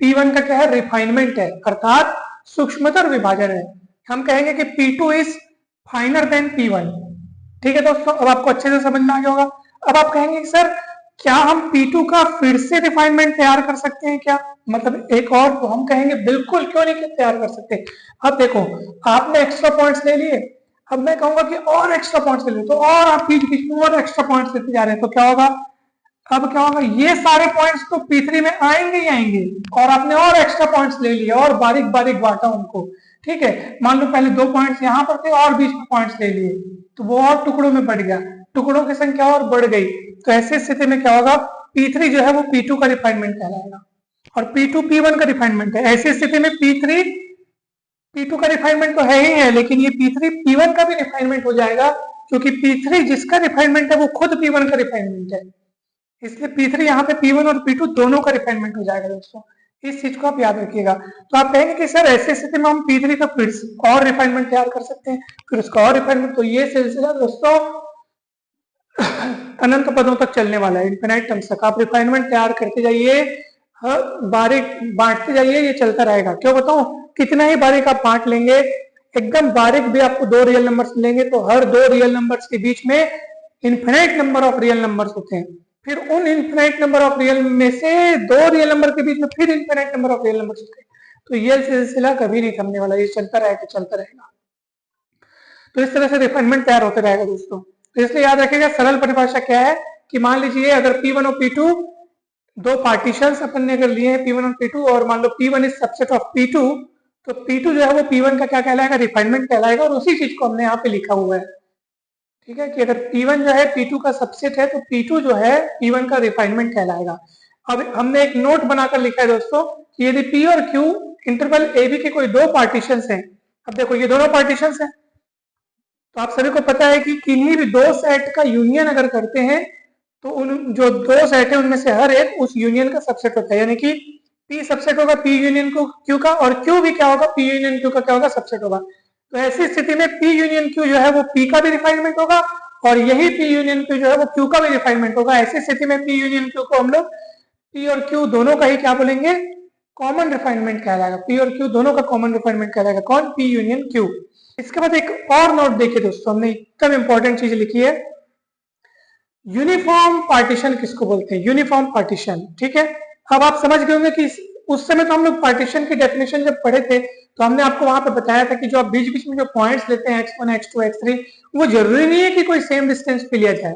P1 का क्या है? रिफाइनमेंट है, अर्थात सूक्ष्मतर विभाजन है। हम कहेंगे कि P2 इज फाइनर देन P1। ठीक है दोस्तों, अब आपको अच्छे से समझ में आ गया होगा। अब आप कहेंगे कि सर क्या हम P2 का फिर से रिफाइनमेंट तैयार कर सकते हैं क्या, मतलब एक और? तो हम कहेंगे बिल्कुल, क्यों नहीं तैयार कर सकते। अब देखो, आपने एक्स्ट्रा पॉइंट्स ले लिए, अब मैं कहूंगा कि और एक्स्ट्रा पॉइंट्स ले लो, तो और आप बीच बीच में और एक्स्ट्रा पॉइंट्स लेते जा रहे हैं, तो क्या होगा? अब क्या होगा, ये सारे पॉइंट्स तो P3 में आएंगे ही आएंगे, और आपने और एक्स्ट्रा पॉइंट्स ले लिए और बारीक बारीक बांटा उनको। ठीक है, मान लो पहले 2 पॉइंट्स यहाँ पर थे और बीच में पॉइंट्स ले लिए, तो वो और टुकड़ों में बढ़ गया, टुकड़ों की संख्या और बढ़ गई। तो ऐसी स्थिति में क्या होगा, P3 जो है वो P2 का रिफाइनमेंट कहलाएगा, और P2 P1 का रिफाइनमेंट है। ऐसी स्थिति में P2 का रिफाइनमेंट तो है ही है, लेकिन ये P3 P1 का भी रिफाइनमेंट हो जाएगा। क्योंकि P3 जिसका रिफाइनमेंट है वो खुद P1 का रिफाइनमेंट है, इसलिए P3 यहाँ पे P1 और P2 दोनों का रिफाइनमेंट हो जाएगा दोस्तों। इस चीज को आप याद रखिएगा। तो आप कहेंगे कि सर ऐसी स्थिति में हम P3 का फिर और रिफाइनमेंट तैयार कर सकते हैं, फिर उसका और रिफाइनमेंट। तो ये सिलसिला दोस्तों अनंत पदों तक चलने वाला है, इनफिनाइट टर्म्स तक आप रिफाइनमेंट तैयार करते जाइए, बारीक बांटते जाइए, ये चलता रहेगा। क्यों बताऊं, कितना ही बारीक आप बांट लेंगे, एकदम बारीक भी आपको 2 रियल नंबर्स मिलेंगे, तो हर 2 रियल नंबर्स के बीच में infinite number of real numbers होते हैं, फिर उन इनफिनाइट नंबर ऑफ रियल में से 2 रियल नंबर के बीच में फिर infinite number of real numbers होते हैं। तो ये सिलसिला कभी नहीं थमने वाला, ये चलता रहेगा। तो इस तरह से रिफाइनमेंट तैयार होते रहेगा दोस्तों। तो इसलिए याद रखिएगा, सरल परिभाषा क्या है कि मान लीजिए अगर P1 और P2 दो पार्टीशंस अपन ने अगर लिए हैं P1 और P2, और मान लो P1 is subset of P2, तो P2 जो है वो P1 का क्या कहलाएगा, रिफाइनमेंट कहलाएगा, और उसी चीज को हमने यहाँ पे लिखा हुआ है। ठीक है, कि अगर P1 जो है P2 का सबसेट है तो P2 जो है P1 का रिफाइनमेंट कहलाएगा। अब हमने एक नोट बनाकर लिखा है दोस्तों कि यदि P और Q इंटरवल AB के कोई 2 पार्टीशंस हैं, अब देखो ये दोनों पार्टीशंस हैं, तो आप सभी को पता है कि किन्हीं भी 2 सेट का यूनियन अगर करते हैं तो उन जो 2 सेट है उनमें से हर एक उस यूनियन का सबसेट होता है, यानी कि P सबसेट होगा P यूनियन को Q का, और Q भी क्या होगा, P यूनियन Q का क्या होगा, सबसेट होगा। तो ऐसी स्थिति में P यूनियन Q जो है वो P का भी रिफाइनमेंट होगा, और यही P यूनियन Q जो है वो Q का भी रिफाइनमेंट होगा। ऐसी स्थिति में P यूनियन Q को हम लोग P और Q दोनों का ही क्या बोलेंगे, कॉमन रिफाइनमेंट कहलाएगा। P और Q दोनों का कॉमन रिफाइनमेंट कहलाएगा, कौन, P यूनियन Q। इसके बाद एक और नोट देखिए दोस्तों, हमने एकदम इंपॉर्टेंट चीज लिखी है, यूनिफॉर्म पार्टीशन किसको बोलते हैं, यूनिफॉर्म पार्टीशन। ठीक है, अब आप समझ गए होंगे कि उस समय तो हम लोग पार्टीशन की डेफिनेशन जब पढ़े थे तो हमने आपको वहां पे बताया था कि जो आप बीच बीच में जो पॉइंट्स लेते हैं x1 x2 x3, वो जरूरी नहीं है कि कोई सेम डिस्टेंस पे लिया जाए,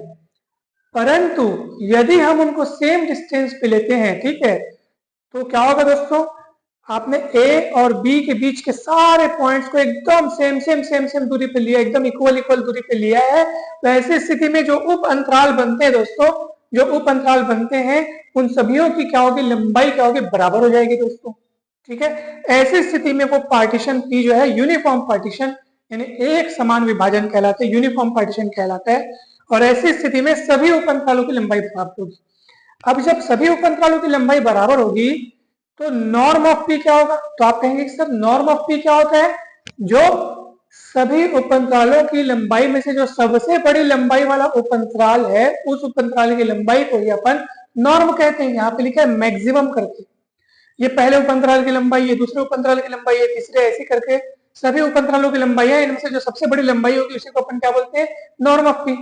परंतु यदि हम उनको सेम डिस्टेंस पे लेते हैं, ठीक है, तो क्या होगा दोस्तों, आपने A और B के बीच के सारे पॉइंट्स को एकदम सेम दूरी पे लिया, एकदम इक्वल दूरी पे लिया है। तो ऐसी स्थिति में जो उप अंतराल बनते हैं दोस्तों, जो उप अंतराल बनते हैं उन सभीयों की क्या होगी, लंबाई क्या होगी, बराबर हो जाएगी दोस्तों। ठीक है, ऐसी स्थिति में वो पार्टीशन P जो है यूनिफॉर्म पार्टीशन, यानी एक समान विभाजन कहलाते हैं, यूनिफॉर्म पार्टीशन कहलाता है। और ऐसी स्थिति में सभी उप अंतरालों की लंबाई बराबर होगी। अब जब सभी उप अंतरालों की लंबाई बराबर होगी तो नॉर्म ऑफ P क्या होगा, तो आप कहेंगे सर नॉर्म ऑफ P क्या होता है, जो सभी उप अंतरालों की लंबाई में से जो सबसे बड़ी लंबाई वाला उप अंतराल है, उस उप अंतराल की लंबाई को ही अपन नॉर्म कहते हैं। यहाँ पे लिखा है मैक्सिमम करके, ये पहले उप अंतराल की लंबाई है, दूसरे उप अंतराल की लंबाई है, तीसरे, ऐसे करके सभी उप अंतरालों की लंबाई है, इनमें से जो सबसे बड़ी लंबाई होगी उसी को अपन क्या बोलते हैं, नॉर्म ऑफ P।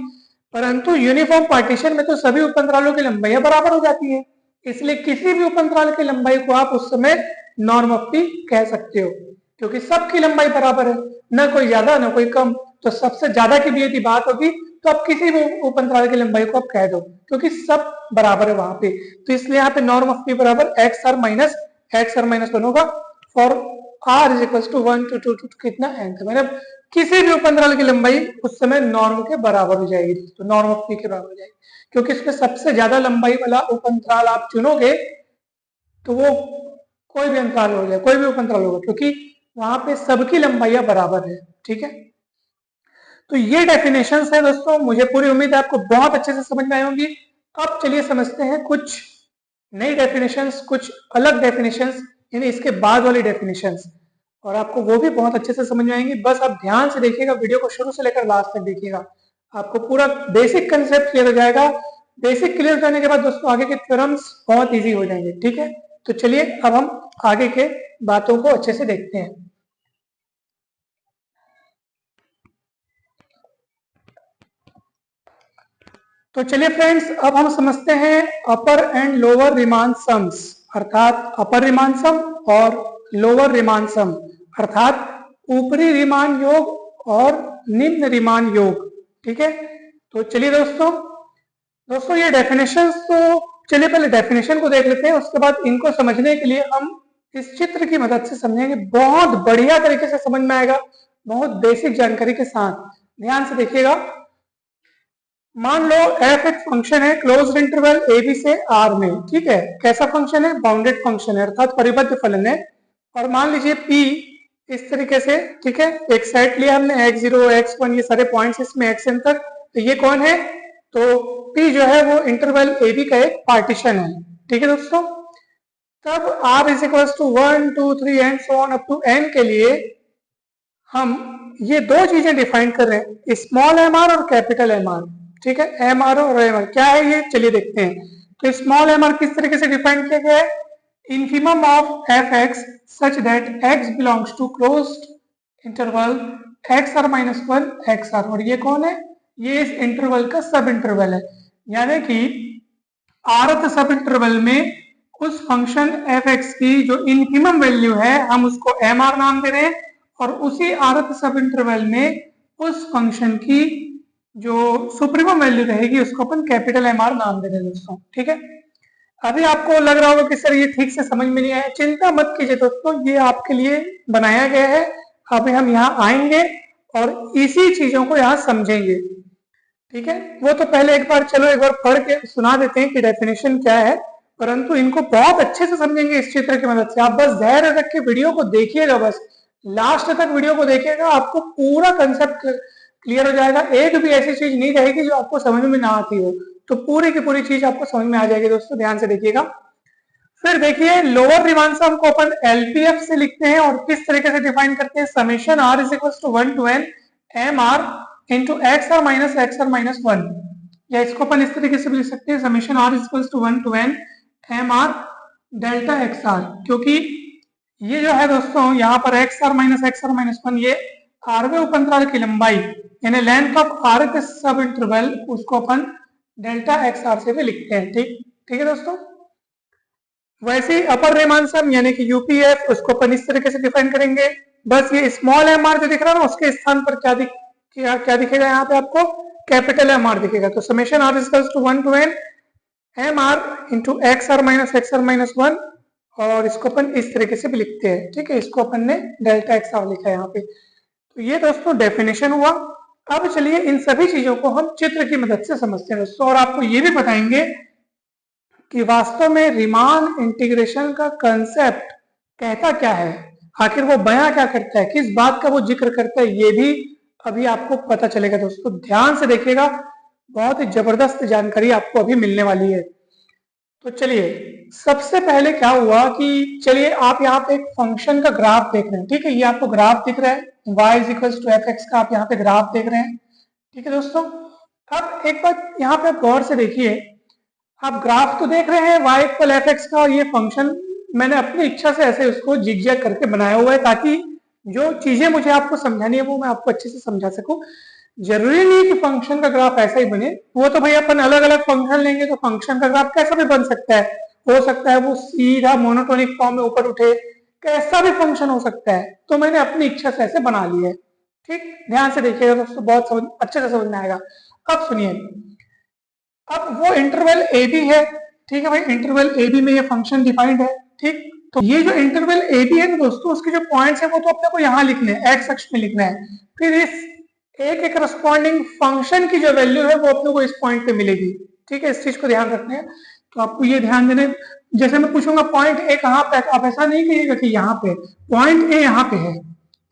परंतु यूनिफॉर्म पार्टीशन में तो सभी उप अंतरालों की लंबाई बराबर हो जाती है, इसलिए किसी भी उप अंतराल की लंबाई को आप उस समय नॉर्म ऑफ P कह सकते हो, क्योंकि सबकी लंबाई बराबर है, न कोई ज्यादा न कोई कम। तो सबसे ज्यादा की भी यदि बात होगी तो आप किसी भी उप अंतराल की लंबाई को आप कह दो, क्योंकि सब बराबर है वहां पे। तो इसलिए यहाँ पे नॉर्म ऑफ P बराबर एक्स आर माइनस दोनों का, for r is equal to 1 to 2 कितना n, मतलब किसी भी उप अंतराल की लंबाई उस समय नॉर्म के बराबर हो जाएगी, तो नॉर्म ऑफ P के बराबर हो जाएगी। क्योंकि इसमें सबसे ज्यादा लंबाई वाला उप अंतराल आप चुनोगे तो वो कोई भी अंतराल हो जाए, कोई भी उप अंतराल होगा, क्योंकि वहां पे सबकी लंबाइयां बराबर है। ठीक है, तो ये डेफिनेशंस है दोस्तों, मुझे पूरी उम्मीद है आपको बहुत अच्छे से समझ में आई होंगी। अब चलिए समझते हैं कुछ नई डेफिनेशंस, कुछ अलग डेफिनेशंस, यानी इसके बाद वाली डेफिनेशंस, और आपको वो भी बहुत अच्छे से समझ में आएंगी। बस आप ध्यान से देखिएगा, वीडियो को शुरू से लेकर लास्ट तक देखिएगा, आपको पूरा बेसिक कंसेप्ट क्लियर हो जाएगा। बेसिक क्लियर करने के बाद दोस्तों आगे के थ्योरम्स बहुत इजी हो जाएंगे। ठीक है, तो चलिए अब हम आगे के बातों को अच्छे से देखते हैं। तो चलिए फ्रेंड्स, अब हम समझते हैं अपर एंड लोअर रिमान सम्स, अर्थात अपर रिमान सम और लोअर रिमान सम, अर्थात ऊपरी रिमान योग और निम्न रिमान योग। ठीक है, तो चलिए दोस्तों ये डेफिनेशंस, तो चलिए पहले डेफिनेशन को देख लेते हैं, उसके बाद इनको समझने के लिए हम इस चित्र की मदद से समझेंगे। बहुत बढ़िया तरीके से समझ में आएगा, बहुत बेसिक जानकारी के साथ। ध्यान से देखिएगा, मान लो f एक फंक्शन है क्लोज्ड इंटरवल a b से r में। ठीक है, कैसा फंक्शन है, बाउंडेड फंक्शन है, अर्थात परिबद्ध फलन है। और मान लीजिए p इस तरीके से, ठीक है। एक सेट लिया हमने x0 x1 ये सारे पॉइंट्स इसमें xn तक, तो ये कौन है, तो P जो है वो इंटरवल AB का एक पार्टीशन है, ठीक है दोस्तों। तब R is equal to 1 2 3 and so on up to n के लिए हम ये दो चीजें डिफाइन कर रहे हैं, स्मॉल एम आर और कैपिटल एम आर, ठीक है। एम आर और एम आर क्या है ये, चलिए देखते हैं। तो स्मॉल एम आर किस तरीके से डिफाइन किया गया है, infimum of fx such that x belongs to closed interval x r minus 1 x r, और ये कौन है, ये इस इंटरवल का सब इंटरवल है, यानी कि rth सब इंटरवल में उस फंक्शन fx की जो इनफिमम वैल्यू है हम उसको mr नाम दे रहे हैं, और उसी rth सब इंटरवल में उस फंक्शन की जो सुप्रीमम वैल्यू रहेगी उसको अपन कैपिटल mr नाम दे रहे हैं दोस्तों, ठीक है। अभी आपको लग रहा होगा कि सर ये ठीक से समझ में नहीं आया, चिंता मत कीजिए दोस्तों, ये आपके लिए बनाया गया है। अभी हम यहाँ आएंगे और इसी चीजों को यहाँ समझेंगे, ठीक है। वो तो पहले एक बार चलो एक बार पढ़ के सुना देते हैं कि डेफिनेशन क्या है, परंतु इनको बहुत अच्छे से समझेंगे इस चित्र की मदद से। आप बस धैर्य रख के वीडियो को देखिएगा, बस लास्ट तक वीडियो को देखिएगा, आपको पूरा कंसेप्ट क्लियर हो जाएगा। एक भी ऐसी चीज नहीं रहेगी जो आपको समझ में ना आती हो, तो पूरी की पूरी चीज आपको समझ में आ जाएगी दोस्तों, ध्यान से देखिएगा। फिर देखिए लोअर रिमानसम को अपन एलपीएफ से लिखते हैं और किस तरीके से डिफाइन करते हैं, summation r is equal to 1 to n m r into x r minus 1, या इसको अपन इस तरीके से भी लिख सकते हैं, summation r is equal to 1 to n m r delta x r, क्योंकि ये जो है दोस्तों यहाँ पर एक्स आर माइनस 1 ये आरवें उपअंतराल की लंबाई यानी लेंथ ऑफ आरथ सब इंटरवल, उसको अपन डेल्टा एक्स आर से भी लिखते हैं, ठीक है दोस्तों। वैसे अपर रेमानसम यानी कि यूपीएफ उसको अपन इस तरीके से डिफाइन करेंगे, बस ये स्मॉल एम आर जो दिख रहा है ना उसके स्थान पर क्या दिखेगा यहाँ पे आपको, कैपिटल एम आर दिखेगा। तो summation r is equal to 1 to n m r into x r minus 1, और इसको अपन इस तरीके से भी लिखते हैं, ठीक है। इसको अपन ने डेल्टा एक्स आर लिखा है यहाँ पे। तो ये दोस्तों डेफिनेशन हुआ। अब चलिए इन सभी चीजों को हम चित्र की मदद से समझते हैं दोस्तों, और आपको ये भी बताएंगे कि वास्तव में रीमान इंटीग्रेशन का कंसेप्ट कहता क्या है, आखिर वो बयां क्या करता है, किस बात का वो जिक्र करता है, ये भी अभी आपको पता चलेगा दोस्तों। ध्यान से देखिएगा, बहुत ही जबरदस्त जानकारी आपको अभी मिलने वाली है। तो चलिए सबसे पहले क्या हुआ कि चलिए आप यहाँ पे एक फंक्शन का ग्राफ देख रहे हैं, ठीक है। ये आपको ग्राफ दिख रहा है y is equal to f x का, आप यहाँ पे ग्राफ देख रहे हैं, ठीक है दोस्तों। अब एक बात यहाँ पे आप गौर से देखिए, आप ग्राफ तो देख रहे हैं y इक्वल एफ एक्स का, और ये फंक्शन मैंने अपनी इच्छा से ऐसे उसको जिग-जैग करके बनाया हुआ है ताकि जो चीजें मुझे आपको समझानी है वो मैं आपको अच्छे से समझा सकूं। जरूरी नहीं कि फंक्शन का ग्राफ ऐसा ही बने, वो तो भाई अपन अलग अलग फंक्शन लेंगे तो फंक्शन का ग्राफ कैसा भी बन सकता है, हो सकता है वो सीधा मोनोटोनिक फॉर्म में ऊपर उठे, कैसा भी फंक्शन हो सकता है। तो मैंने अपनी इच्छा से ऐसे बना लिया है, ठीक। ध्यान से देखिएगा दोस्तों, बहुत अच्छे से समझ में आएगा। अब सुनिए, अब वो इंटरवल ए बी है, ठीक है भाई, इंटरवल ए बी में ये फंक्शन डिफाइंड है, ठीक। तो ये जो इंटरवल ए बी है ना दोस्तों, उसके जो पॉइंट्स है वो तो अपने को यहाँ लिखने हैं, एक्स अक्ष में लिखना है। फिर इस ए के करस्पॉन्डिंग फंक्शन की जो वैल्यू है वो अपने को इस पॉइंट पे मिलेगी, ठीक है। इस चीज को ध्यान रखना है। तो आपको ये ध्यान देने, जैसे मैं पूछूंगा पॉइंट ए कहाँ पे, आप ऐसा नहीं कहिएगा कि यहाँ पे, पॉइंट ए यहाँ पे है,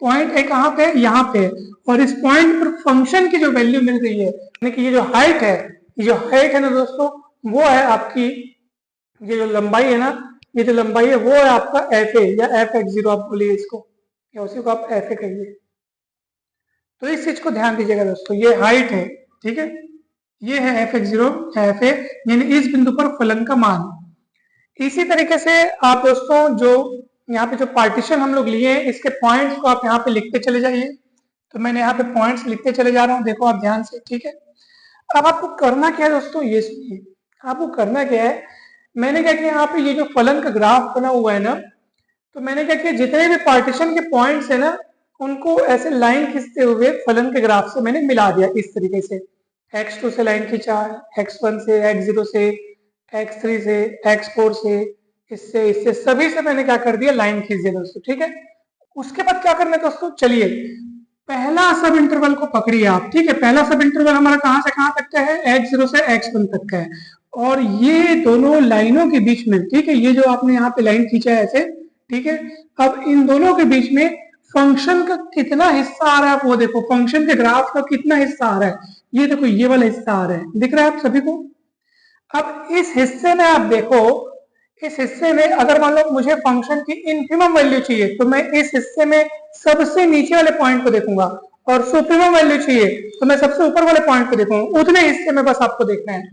पॉइंट ए कहाँ पे, यहाँ पे, और इस पॉइंट पर फंक्शन की जो वैल्यू मिल रही है, यानी कि ये जो हाइट है, ये जो हाइट है ना दोस्तों, वो है आपकी, ये जो लंबाई है ना, ये जो लंबाई है वो है आपका एफ ए या एफ एक्स जीरो आप बोलिए इसको, या उसी को आप एफ ए कहिए। तो इस चीज को ध्यान दीजिएगा दोस्तों, ये हाइट है, ठीक है, ये है F x zero F A, यानी इस बिंदु पर फलन का मान। इसी तरीके से आप दोस्तों जो यहाँ पे जो पार्टीशन हम लोग लिए हैं इसके पॉइंट्स को आप यहाँ पे लिखते चले जाइए। तो मैंने यहाँ पे पॉइंट्स लिखते चले जा रहा हूँ, देखो आप ध्यान से, ठीक है। अब आपको करना क्या है दोस्तों, ये सुनिए, आपको करना क्या है, मैंने क्या किया यहाँ पे ये जो फलन का ग्राफ बना हुआ है ना, तो मैंने क्या किया, जितने भी पार्टीशन के पॉइंट्स है ना उनको ऐसे लाइन खींचते हुए फलन के ग्राफ से मैंने मिला दिया इस तरीके से। x2 से लाइन खींचा, x1 से, x0 से, x3 से, x4 से, इससे सभी से मैंने क्या कर दिया, लाइन खींच दिया दोस्तों, ठीक है। उसके बाद क्या करना है दोस्तों, चलिए पहला सब इंटरवल को पकड़िए आप, ठीक है। पहला सब इंटरवल हमारा कहां से कहां तक का है, x0 से x1 तक का है, और ये दोनों लाइनों के बीच में, ठीक है, ये जो आपने यहाँ पे लाइन खींचा है ऐसे, ठीक है, अब इन दोनों के बीच में फंक्शन का कितना हिस्सा आ रहा है आप वो देखो, फंक्शन के ग्राफ का कितना हिस्सा आ रहा है, ये देखो ये वाला हिस्सा आ रहा है, दिख रहा है आप सभी को। अब इस हिस्से में आप देखो, इस हिस्से में अगर मान लो मुझे फंक्शन की इनफिमम वैल्यू चाहिए तो मैं इस हिस्से में सबसे नीचे वाले पॉइंट को देखूंगा, और सुप्रीमम वैल्यू चाहिए तो मैं सबसे ऊपर वाले पॉइंट को देखूंगा। उतने हिस्से में बस आपको देखना है।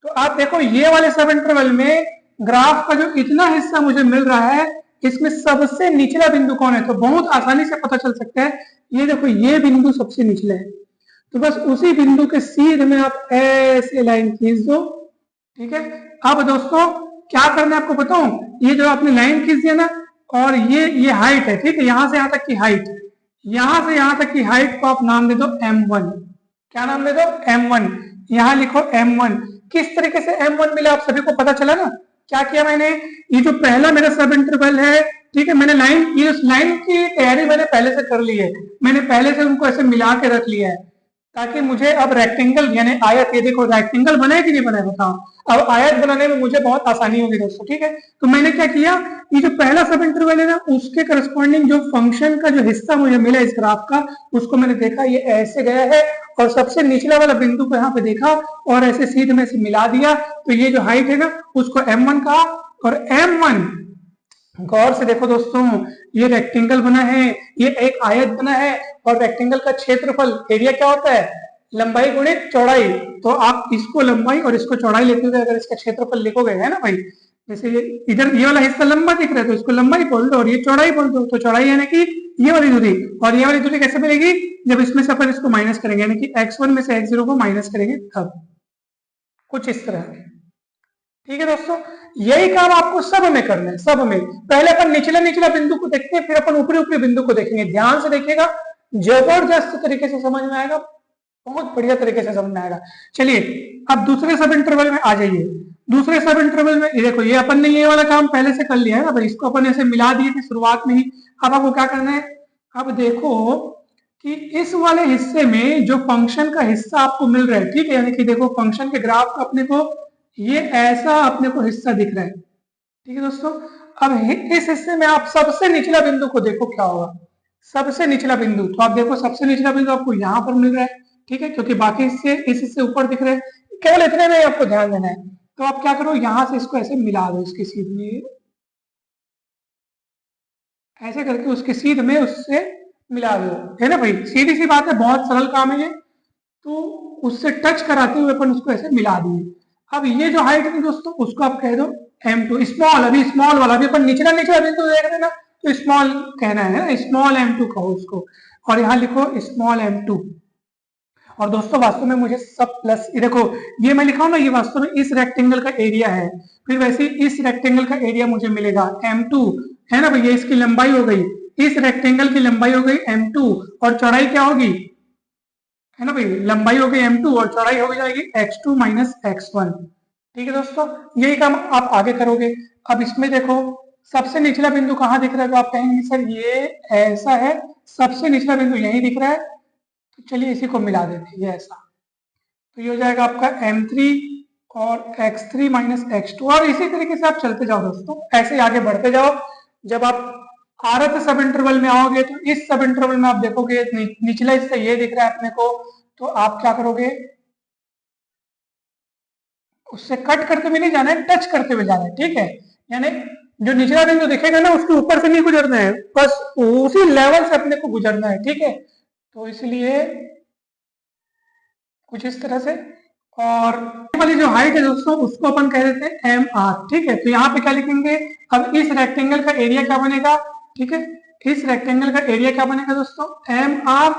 तो आप देखो ये वाले सब इंटरवल में ग्राफ का जो इतना हिस्सा मुझे मिल रहा है, इसमें सबसे निचला बिंदु कौन है, तो बहुत आसानी से पता चल सकता है। ये देखो ये बिंदु सबसे निचला है, तो बस उसी बिंदु के सीधे में आप ऐसे लाइन खींच दो, ठीक है। अब दोस्तों क्या करना है आपको बताऊं, ये जो आपने लाइन खींच दिया ना, और ये हाइट है, ठीक है, यहां से यहां तक की हाइट, यहां से यहां तक की हाइट को आप नाम दे दो m1। क्या नाम दे दो, m1। यहां लिखो m1। किस तरीके से m1 मिला आप सभी को पता चला ना। क्या किया मैंने, ये जो पहला मेरा सब इंटरवल है, ठीक है, मैंने लाइन, ये लाइन की तैयारी मैंने पहले से कर ली है, मैंने पहले से उनको ऐसे मिला के रख लिया है, ताकि मुझे अब रेक्टेंगल यानी आयत, ये देखो रेक्टेंगल बना है कि नहीं बना है बताओ, अब आयत बनाने में मुझे बहुत आसानी होगी दोस्तों, ठीक है। तो मैंने क्या किया, ये जो पहला सब इंटरवल है ना, उसके करस्पॉन्डिंग जो फंक्शन का जो हिस्सा मुझे मिला इस ग्राफ का, उसको मैंने देखा ये ऐसे गया है, और सबसे निचला वाला बिंदु को यहाँ पे देखा और ऐसे सीधे में से मिला दिया, तो ये जो हाइट है ना उसको m1 कहा। और m1 गौर से देखो दोस्तों, ये रेक्टेंगल बना है, ये एक आयत बना है, और रेक्टेंगल का क्षेत्रफल एरिया क्या होता है, लंबाई गुणित चौड़ाई। तो आप इसको लंबाई और इसको चौड़ाई लेते हुए अगर इसका क्षेत्रफल लिखोगे, है ना भाई, जैसे इधर ये वाला हिस्सा लंबा दिख रहा है तो इसको लंबाई बोल दो और ये चौड़ाई बोल दो, तो चौड़ाई यानी कि ये वाली दूरी, और ये वाली दूरी कैसे मिलेगी, जब इसमें से अपन इसको माइनस करेंगे, यानी कि x1 में से x0 को माइनस करेंगे तब, कुछ इस तरह। ठीक है दोस्तों, यही काम आपको सब में करना है, सब में। पहले अपन निचला निचला बिंदु को देखते हैं, फिर अपन ऊपरी ऊपरी बिंदु को देखेंगे। ध्यान से देखिएगा, जबरदस्त तरीके से समझ में आएगा, बहुत बढ़िया तरीके से समझ में आएगा। चलिए अब दूसरे सब इंटरवल में आ जाइए। दूसरे सब इंटरवल में ये देखो, ये अपन ने ये वाला काम पहले से कर लिया है ना भाई, इसको अपन ऐसे मिला दिए थे शुरुआत में ही। अब आपको क्या करना है, अब देखो कि इस वाले हिस्से में जो फंक्शन का हिस्सा आपको मिल रहा है, ठीक है, यानी कि देखो फंक्शन के ग्राफ का अपने को ये ऐसा अपने को हिस्सा दिख रहा है, ठीक है दोस्तों। अब इस हिस्से में आप सबसे निचला बिंदु को देखो क्या होगा, सबसे निचला बिंदु, तो आप देखो सबसे निचला बिंदु आपको यहाँ पर मिल रहा है, ठीक है, क्योंकि बाकी हिस्से इस हिस्से ऊपर दिख रहे हैं, केवल इतने में आपको ध्यान देना है। तो आप क्या करो, यहां से इसको ऐसे मिला दो, इसके सीधे ऐसे करके उसके सीध में उससे मिला दो, है ना भाई, सीधी सी बात है, बहुत सरल काम है ये। तो उससे टच कराते हुए अपन उसको ऐसे मिला दिए। अब ये जो हाइट है दोस्तों, उसको आप कह दो m2 स्मॉल, अभी स्मॉल वाला, अभी अपन निचला निचला बिंदु देख रहे हैं ना, तो स्मॉल कहना है, स्मॉल m2 कहो उसको, और यहाँ लिखो स्मॉल m2। और दोस्तों वास्तव में मुझे सब प्लस, ये देखो ये मैं लिखा हूं ना, ये वास्तव में इस रेक्टेंगल का एरिया है, फिर वैसे इस रेक्टेंगल का एरिया मुझे मिलेगा m2, है ना भैया, इसकी लंबाई हो गई, इस रेक्टेंगल की लंबाई हो गई m2, और चौड़ाई क्या होगी, है ना भाई, लंबाई हो गई m2 और चौड़ाई हो जाएगी x2 माइनस x1। ठीक है दोस्तों, यही काम आप आगे करोगे। अब इसमें देखो सबसे निचला बिंदु कहाँ दिख रहा है, तो आप कहेंगे सर ये ऐसा है, सबसे निचला बिंदु यही दिख रहा है, तो चलिए इसी को मिला देते हैं, ये ऐसा, तो ये हो जाएगा आपका m3 और x3 माइनस x2, और इसी तरीके से आप चलते जाओ दोस्तों, ऐसे आगे बढ़ते जाओ। जब आप आरत सब इंटरवल में आओगे तो इस सब इंटरवल में आप देखोगे निचला हिस्सा ये दिख रहा है अपने को, तो आप क्या करोगे, उससे कट करते हुए नहीं जाना है, टच करते हुए जाना है, ठीक है, यानी जो निचला बिंदु दिखेगा ना उसके ऊपर से नहीं गुजरना है, बस उसी लेवल से अपने को गुजरना है, ठीक है। तो इसलिए कुछ इस तरह से, और वाली जो हाइट है दोस्तों उसको अपन कह देते हैं एम आर, ठीक है। तो यहाँ पे क्या लिखेंगे, अब इस रेक्टेंगल का एरिया क्या बनेगा, ठीक है, इस रेक्टेंगल का एरिया क्या बनेगा दोस्तों, एम आर,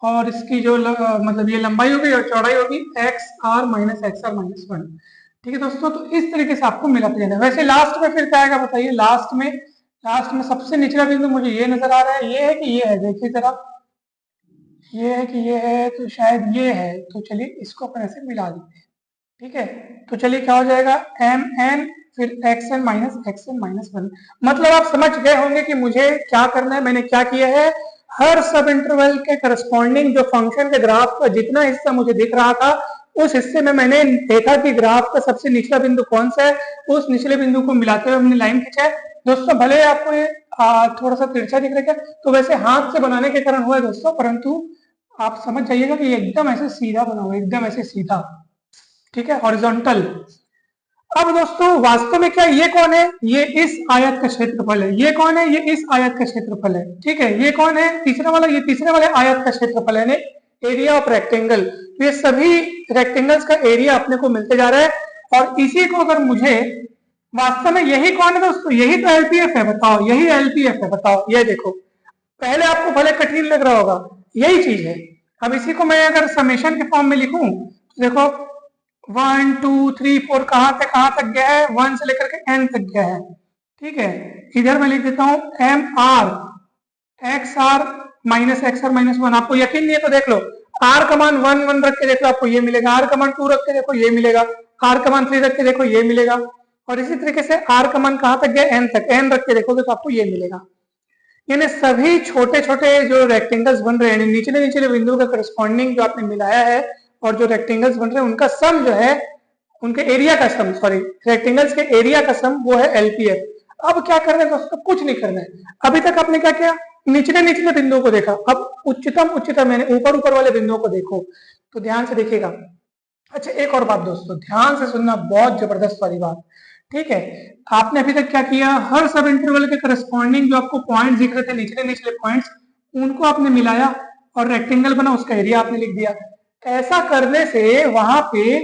और इसकी जो मतलब ये लंबाई होगी और चौड़ाई होगी x r minus x r minus 1। ठीक है दोस्तों, तो इस तरीके से आपको मिलाते जाना है। वैसे लास्ट में फिर क्या आएगा बताइए, लास्ट में सबसे निचला बिंदु मुझे ये नजर आ रहा है, ये है कि ये है, देखिए जरा, ये है कि ये है, तो शायद ये है, तो चलिए इसको अपन ऐसे मिला देते हैं, ठीक है। तो चलिए क्या हो जाएगा, एम एन फिर एक्स एन माइनस 1। मतलब आप समझ गए होंगे कि मुझे क्या करना है, मैंने क्या किया है, हर सब इंटरवल के करस्पॉन्डिंग जो फंक्शन के ग्राफ का जितना हिस्सा मुझे दिख रहा था, उस हिस्से में मैंने देखा कि ग्राफ का सबसे निचला बिंदु कौन सा है, उस निचले बिंदु को मिलाते हुए हमने लाइन खींचा है। दोस्तों भले आपको ये थोड़ा सा तिरछा दिख रहा है, तो वैसे हाथ से बनाने के कारण हुआ है दोस्तों, परंतु आप समझ जाइएगा कि एकदम ऐसे सीधा बना हुआ है, एकदम ऐसे सीधा, ठीक है, हॉरिजॉन्टल। अब दोस्तों वास्तव में क्या ये कौन है? ये इस आयत का क्षेत्रफल है। ये कौन है? ये इस आयत का क्षेत्रफल है, ठीक है। ये कौन है? तीसरा वाला, ये तीसरे वाले आयत का क्षेत्रफल है, एरिया ऑफ रेक्टेंगल। तो ये सभी रेक्टेंगल्स का एरिया अपने को मिलते जा रहा है। और इसी को अगर मुझे वास्तव में यही कौन है दोस्तों? यही तो एलपीएफ है, बताओ, यही एलपीएफ है, बताओ। ये देखो, पहले आपको भले कठिन लग रहा होगा, यही चीज है। अब इसी को मैं अगर समेशन के फॉर्म में लिखूं, तो देखो 1 2 3 4 कहां तक गया है? 1 से लेकर के n तक गया है, ठीक है। इधर मैं लिख देता हूं m r x r minus x r minus 1। आपको यकीन नहीं है तो देख लो, आर कमान 1 1 रख के देख लो, आपको ये मिलेगा। आर कमान 2 रख के देखो, ये मिलेगा। आर कमान 3 रख के देखो, ये मिलेगा। और इसी तरीके से आर कमान कहां तक गया? एन तक। एन रख के देखोगे तो आपको ये मिलेगा। यानी सभी छोटे छोटे जो रेक्टेंगल्स बन रहे हैं, निचले निचले बिंदु का करस्पॉन्डिंग जो आपने मिलाया है, और जो रेक्टेंगल्स बन रहे हैं उनका सम जो है, उनके एरिया का सम, सॉरी, रेक्टेंगल्स के एरिया का सम, वो है एलपीएफ। अब क्या करना है दोस्तों? कुछ नहीं करना है। अभी तक आपने क्या किया? निचले निचले बिंदुओं को देखा। अब उच्चतम उच्चतम यानी ऊपर ऊपर वाले बिंदुओं को देखो, तो ध्यान से देखिएगा। अच्छा, एक और बात दोस्तों, ध्यान से सुनना, बहुत जबरदस्त वाली बात, ठीक है। आपने अभी तक क्या किया? हर सब इंटरवल के करस्पॉन्डिंग जो आपको पॉइंट दिख रहे थे, निचले निचले पॉइंट्स, उनको आपने मिलाया और रेक्टेंगल बना, उसका एरिया आपने लिख दिया। ऐसा करने से वहां पे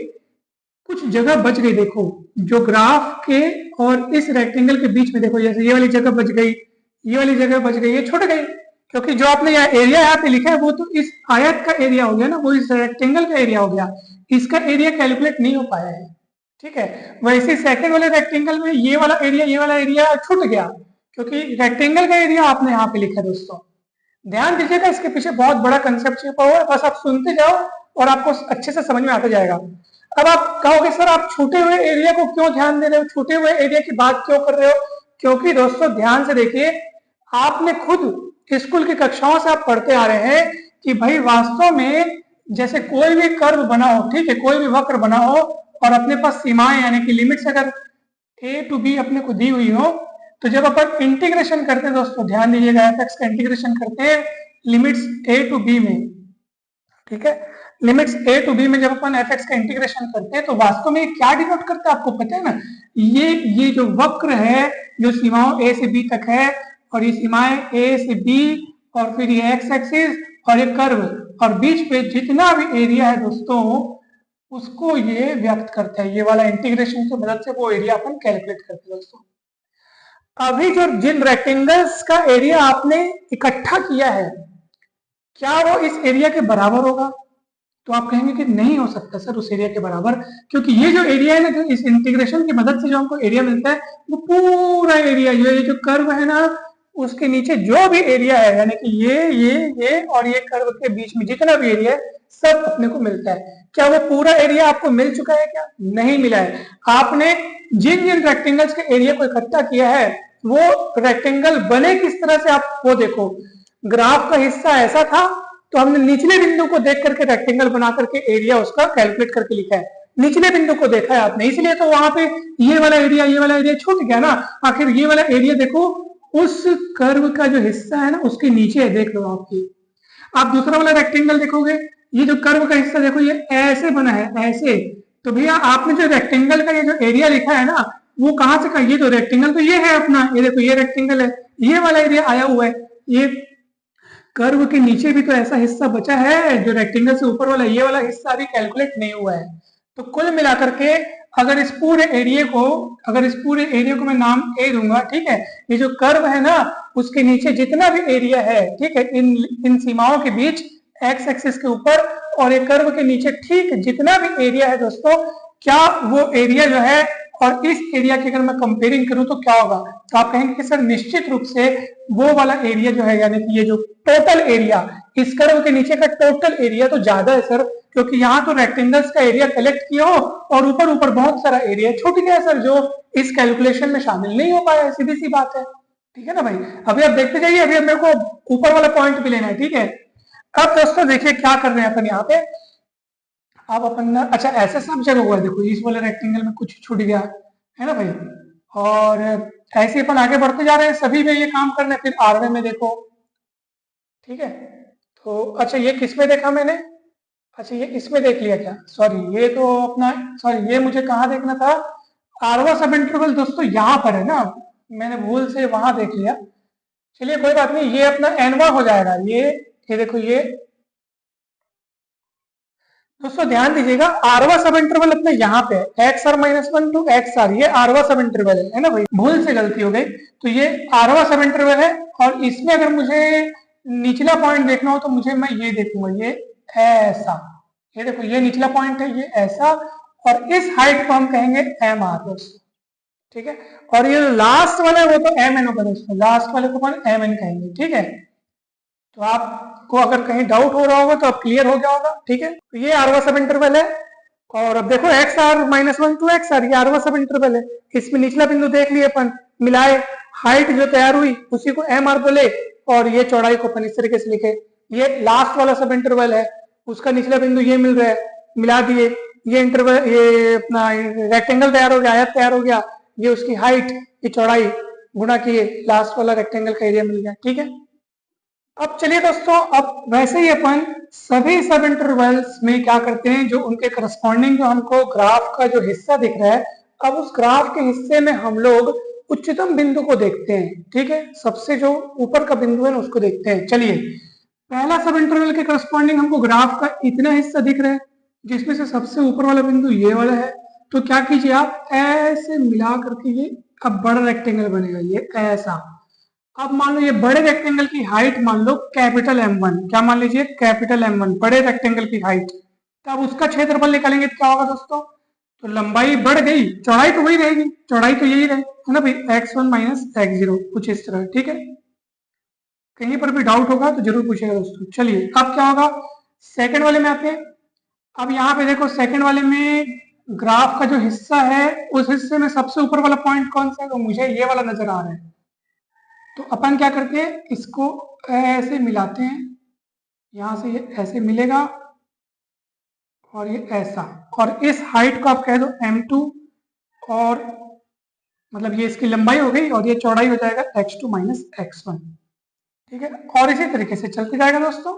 कुछ जगह बच गई। देखो, जो ग्राफ के और इस रेक्टेंगल के बीच में देखो, जैसे ये वाली जगह बच गई, ये वाली जगह बच गई, ये छूट गई, क्योंकि जो आपने यहाँ एरिया यहाँ पे लिखा है वो तो इस आयत का एरिया हो गया ना, वो इस रेक्टेंगल का एरिया हो गया, इसका एरिया कैलकुलेट नहीं हो पाया है, ठीक है। वैसे सेकंड वाले रेक्टेंगल में ये वाला एरिया छूट गया, क्योंकि रेक्टेंगल का एरिया आपने यहाँ पे लिखा है। दोस्तों ध्यान दीजिएगा, इसके पीछे बहुत बड़ा कंसेप्ट छिपा हुआ है, बस आप सुनते जाओ और आपको अच्छे से समझ में आता जाएगा। अब आप कहोगे सर आप छूटे हुए एरिया को क्यों ध्यान दे रहे हो, छूटे हुए एरिया की बात क्यों कर रहे हो? क्योंकि दोस्तों ध्यान से देखिए, आपने खुद स्कूल की कक्षाओं से आप पढ़ते आ रहे हैं कि भाई वास्तव में जैसे कोई भी कर्व बना हो, ठीक है, कोई भी वक्र बना हो, और अपने पास सीमाएं यानी कि लिमिट्स अगर ए टू बी अपने को दी हुई हो, तो जब अपन इंटीग्रेशन करते हैं दोस्तों, ध्यान दीजिएगा, एफ एक्स का इंटीग्रेशन करते हैं लिमिट्स ए टू बी में, ठीक है। लिमिट्स ए टू बी में जब अपन एफ एक्स का इंटीग्रेशन करते हैं तो वास्तव में क्या डिनोट करता है आपको पता है ना? ये जो वक्र है, जो सीमाओं ए से बी तक है, और ये सीमाएं ए से बी, और फिर ये एक्स एक्सिस और ये कर्व, और बीच पे जितना भी एरिया है दोस्तों, उसको ये व्यक्त करता है। ये वाला इंटीग्रेशन की मदद से वो एरिया अपन कैलकुलेट करते हैं दोस्तों। अभी जो जिन रेक्टेंगल्स का एरिया आपने इकट्ठा किया है, क्या वो इस एरिया के बराबर होगा? तो आप कहेंगे कि नहीं हो सकता सर उस एरिया के बराबर, क्योंकि ये जो एरिया है ना, जो इस इंटीग्रेशन की मदद से जो हमको एरिया मिलता है, वो पूरा एरिया, ये जो कर्व है ना, उसके नीचे जो भी एरिया है, यानी कि ये और ये कर्व के बीच में जितना भी एरिया है, सब अपने को मिलता है। क्या वो पूरा एरिया आपको मिल चुका है? क्या नहीं मिला है। आपने जिन जिन रेक्टेंगल्स के एरिया को इकट्ठा किया है, वो रेक्टेंगल बने किस तरह से, आप वो देखो। ग्राफ का हिस्सा ऐसा था, तो हमने निचले बिंदु को देख करके रेक्टेंगल बना करके एरिया उसका कैलकुलेट करके लिखा है। निचले बिंदु को देखा है आपने, इसलिए तो वहां पे ये वाला एरिया छूट गया ना। आखिर ये वाला एरिया देखो, उस कर्व का जो हिस्सा है ना, उसके नीचे है, देख लो आपकी। आप दूसरा वाला रेक्टेंगल देखोगे, ये जो कर्व का हिस्सा देखो, ये ऐसे बना है, ऐसे। तो भैया आपने जो रेक्टेंगल का ये जो एरिया लिखा है ना, वो कहां से? ये तो रेक्टेंगल तो ये है अपना, ये देखो, ये रेक्टेंगल है, ये वाला एरिया आया हुआ है। ये कर्व के नीचे भी तो ऐसा हिस्सा बचा है, जो रेक्टेंगल से ऊपर वाला, ये वाला हिस्सा अभी कैलकुलेट नहीं हुआ है। तो कुल मिलाकर के अगर इस पूरे एरिया को मैं नाम ए दूंगा, ठीक है, ये जो कर्व है ना, उसके नीचे जितना भी एरिया है, ठीक है, इन सीमाओं के बीच एक्स एक्सिस के ऊपर और ये कर्व के नीचे ठीक जितना भी एरिया है दोस्तों, क्या वो एरिया जो है और इस एरिया की अगर मैं कंपेयरिंग करूं तो क्या होगा? तो आप कहेंगे कि सर निश्चित रूप से वो वाला एरिया जो है, यानी कि ये जो टोटल एरिया, इस कर्व के नीचे का टोटल एरिया तो ज्यादा है सर, क्योंकि यहाँ तो रेक्टेंगल्स का एरिया कलेक्ट किया हो और ऊपर ऊपर बहुत सारा एरिया छूट गया सर, जो इस कैलकुलेशन में शामिल नहीं हो पाया। सीधी सी बात है, ठीक है ना भाई। अभी आप देखते जाइए, अभी मेरे को ऊपर वाला पॉइंट भी लेना है, ठीक है। अब दोस्तों देखिए क्या कर रहे हैं अपन यहाँ पे। अब अपन अच्छा ऐसे सब जगह हुआ, देखो इस वाले रेक्टेंगल में कुछ छूट गया है ना भाई, और ऐसे अपन आगे बढ़ते जा रहे हैं, सभी में ये काम करना है। फिर आरवे में देखो, ठीक है। तो अच्छा ये किस में देखा मैंने, अच्छा ये इसमें देख लिया क्या, सॉरी ये तो अपना, सॉरी ये मुझे कहाँ देखना था, आरवा सब इंटरवल दोस्तों यहाँ पर है ना, मैंने भूल से वहां देख लिया। चलिए कोई बात नहीं, ये अपना एनवा हो जाएगा। ये देखो ये दोस्तों ध्यान दीजिएगा, आरवा सब इंटरवल अपने यहाँ पे है, x r minus one to x r, ये आरवा सब इंटरवल है ना भाई, भूल से गलती हो गई। तो ये आरवा सब इंटरवल है, और इसमें अगर मुझे निचला पॉइंट देखना हो तो मुझे, मैं ये देखूंगा, ये ऐसा, ये देखो ये निचला पॉइंट है, ये ऐसा, और इस हाइट को हम कहेंगे एम आर दोस्तों, ठीक है। और ये लास्ट वाला है वो तो एम एन होगा दोस्तों, लास्ट वाले को अपन एम एन कहेंगे, ठीक है। तो आपको अगर कहीं डाउट हो रहा होगा तो अब क्लियर हो गया होगा, ठीक है। तो ये आरवा सब इंटरवल है, और अब देखो x r minus one to x r, ये आरवा सब इंटरवल है। इसमें निचला बिंदु देख लिए अपन, मिलाए, हाइट जो तैयार हुई उसी को एम आर बोले, और ये चौड़ाई को अपन इस तरीके से लिखे। ये लास्ट वाला सब इंटरवल है, उसका निचला बिंदु ये मिल रहा है, मिला दिए, ये इंटरवल, ये अपना रेक्टेंगल तैयार हो गया, आयत तैयार हो गया, ये उसकी हाइट, ये चौड़ाई गुणा किए, लास्ट वाला रेक्टेंगल का एरिया मिल गया, ठीक है। अब चलिए दोस्तों, अब वैसे ही अपन सभी सब इंटरवल्स में क्या करते हैं, जो उनके करस्पॉन्डिंग जो हमको ग्राफ का जो हिस्सा दिख रहा है, अब उस ग्राफ के हिस्से में हम लोग उच्चतम बिंदु को देखते हैं, ठीक है। सबसे जो ऊपर का बिंदु है ना उसको देखते हैं। चलिए, पहला सब इंटरवल के करस्पॉन्डिंग हमको ग्राफ का इतना हिस्सा दिख रहा है, जिसमें से सबसे ऊपर वाला बिंदु ये वाला है। तो क्या कीजिए आप, ऐसे मिला करके ये अब बड़ा रेक्टेंगल बनेगा, ये ऐसा। अब मान लो ये बड़े रेक्टेंगल की हाइट मान लो कैपिटल M1, क्या मान लीजिए, कैपिटल M1 बड़े रेक्टेंगल की हाइट। तो अब उसका क्षेत्रफल निकालेंगे तो क्या होगा दोस्तों, तो लंबाई बढ़ गई, चौड़ाई तो वही रहेगी, चौड़ाई तो यही रहे है ना भाई, x1 माइनस x0, कुछ इस तरह, ठीक है। कहीं पर भी डाउट होगा तो जरूर पूछेगा दोस्तों। चलिए अब क्या होगा, सेकंड वाले में आते हैं। अब यहाँ पे देखो सेकंड वाले में ग्राफ का जो हिस्सा है, उस हिस्से में सबसे ऊपर वाला पॉइंट कौन सा है, तो मुझे ये वाला नजर आ रहा है। तो अपन क्या करते हैं, इसको ऐसे मिलाते हैं, यहां से ये ऐसे मिलेगा, और ये ऐसा, और इस हाइट को आप कह दो M2, और मतलब ये इसकी लंबाई हो गई, और ये चौड़ाई हो जाएगा x2 माइनस x1, ठीक है। और इसी तरीके से चलते जाएगा दोस्तों।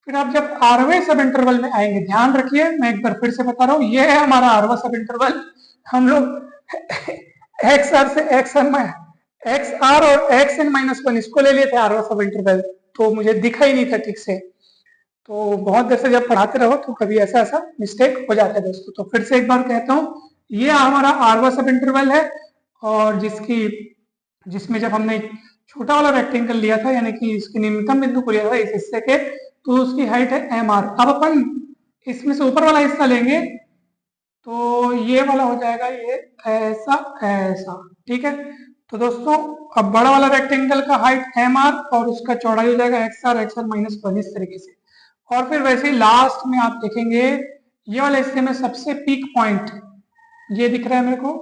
फिर आप जब आरवे सब इंटरवल में आएंगे, ध्यान रखिए, मैं एक बार फिर से बता रहा हूँ, ये है हमारा आरवा सब इंटरवल। हम लोग एक्स आर से एक्स आर और एक्स एन माइनस वन इसको ले लिए थे आरवा सब इंटरवल, तो मुझे दिखा ही नहीं था ठीक से। तो बहुत देर से जब पढ़ाते रहो तो कभी ऐसा ऐसा मिस्टेक हो जाता है दोस्तों। तो फिर से एक बार कहता हूँ, ये हमारा आरवा सब इंटरवल है, और जिसमें जब हमने छोटा वाला रेक्टेंगल लिया था, यानी कि इसके निम्नतम बिंदु को लिया था इस हिस्से के, तो उसकी हाइट है एम आर। अब अपन इसमें से ऊपर वाला हिस्सा लेंगे, तो ये वाला हो जाएगा, ये ऐसा ऐसा, ठीक है। तो दोस्तों अब बड़ा वाला रेक्टेंगल का हाइट एम आर, और उसका चौड़ाई हो जाएगा एक्स आर माइनस वन, इस तरीके से। और फिर वैसे ही लास्ट में आप देखेंगे, ये वाले हिस्से में सबसे पीक पॉइंट ये दिख रहा है मेरे को,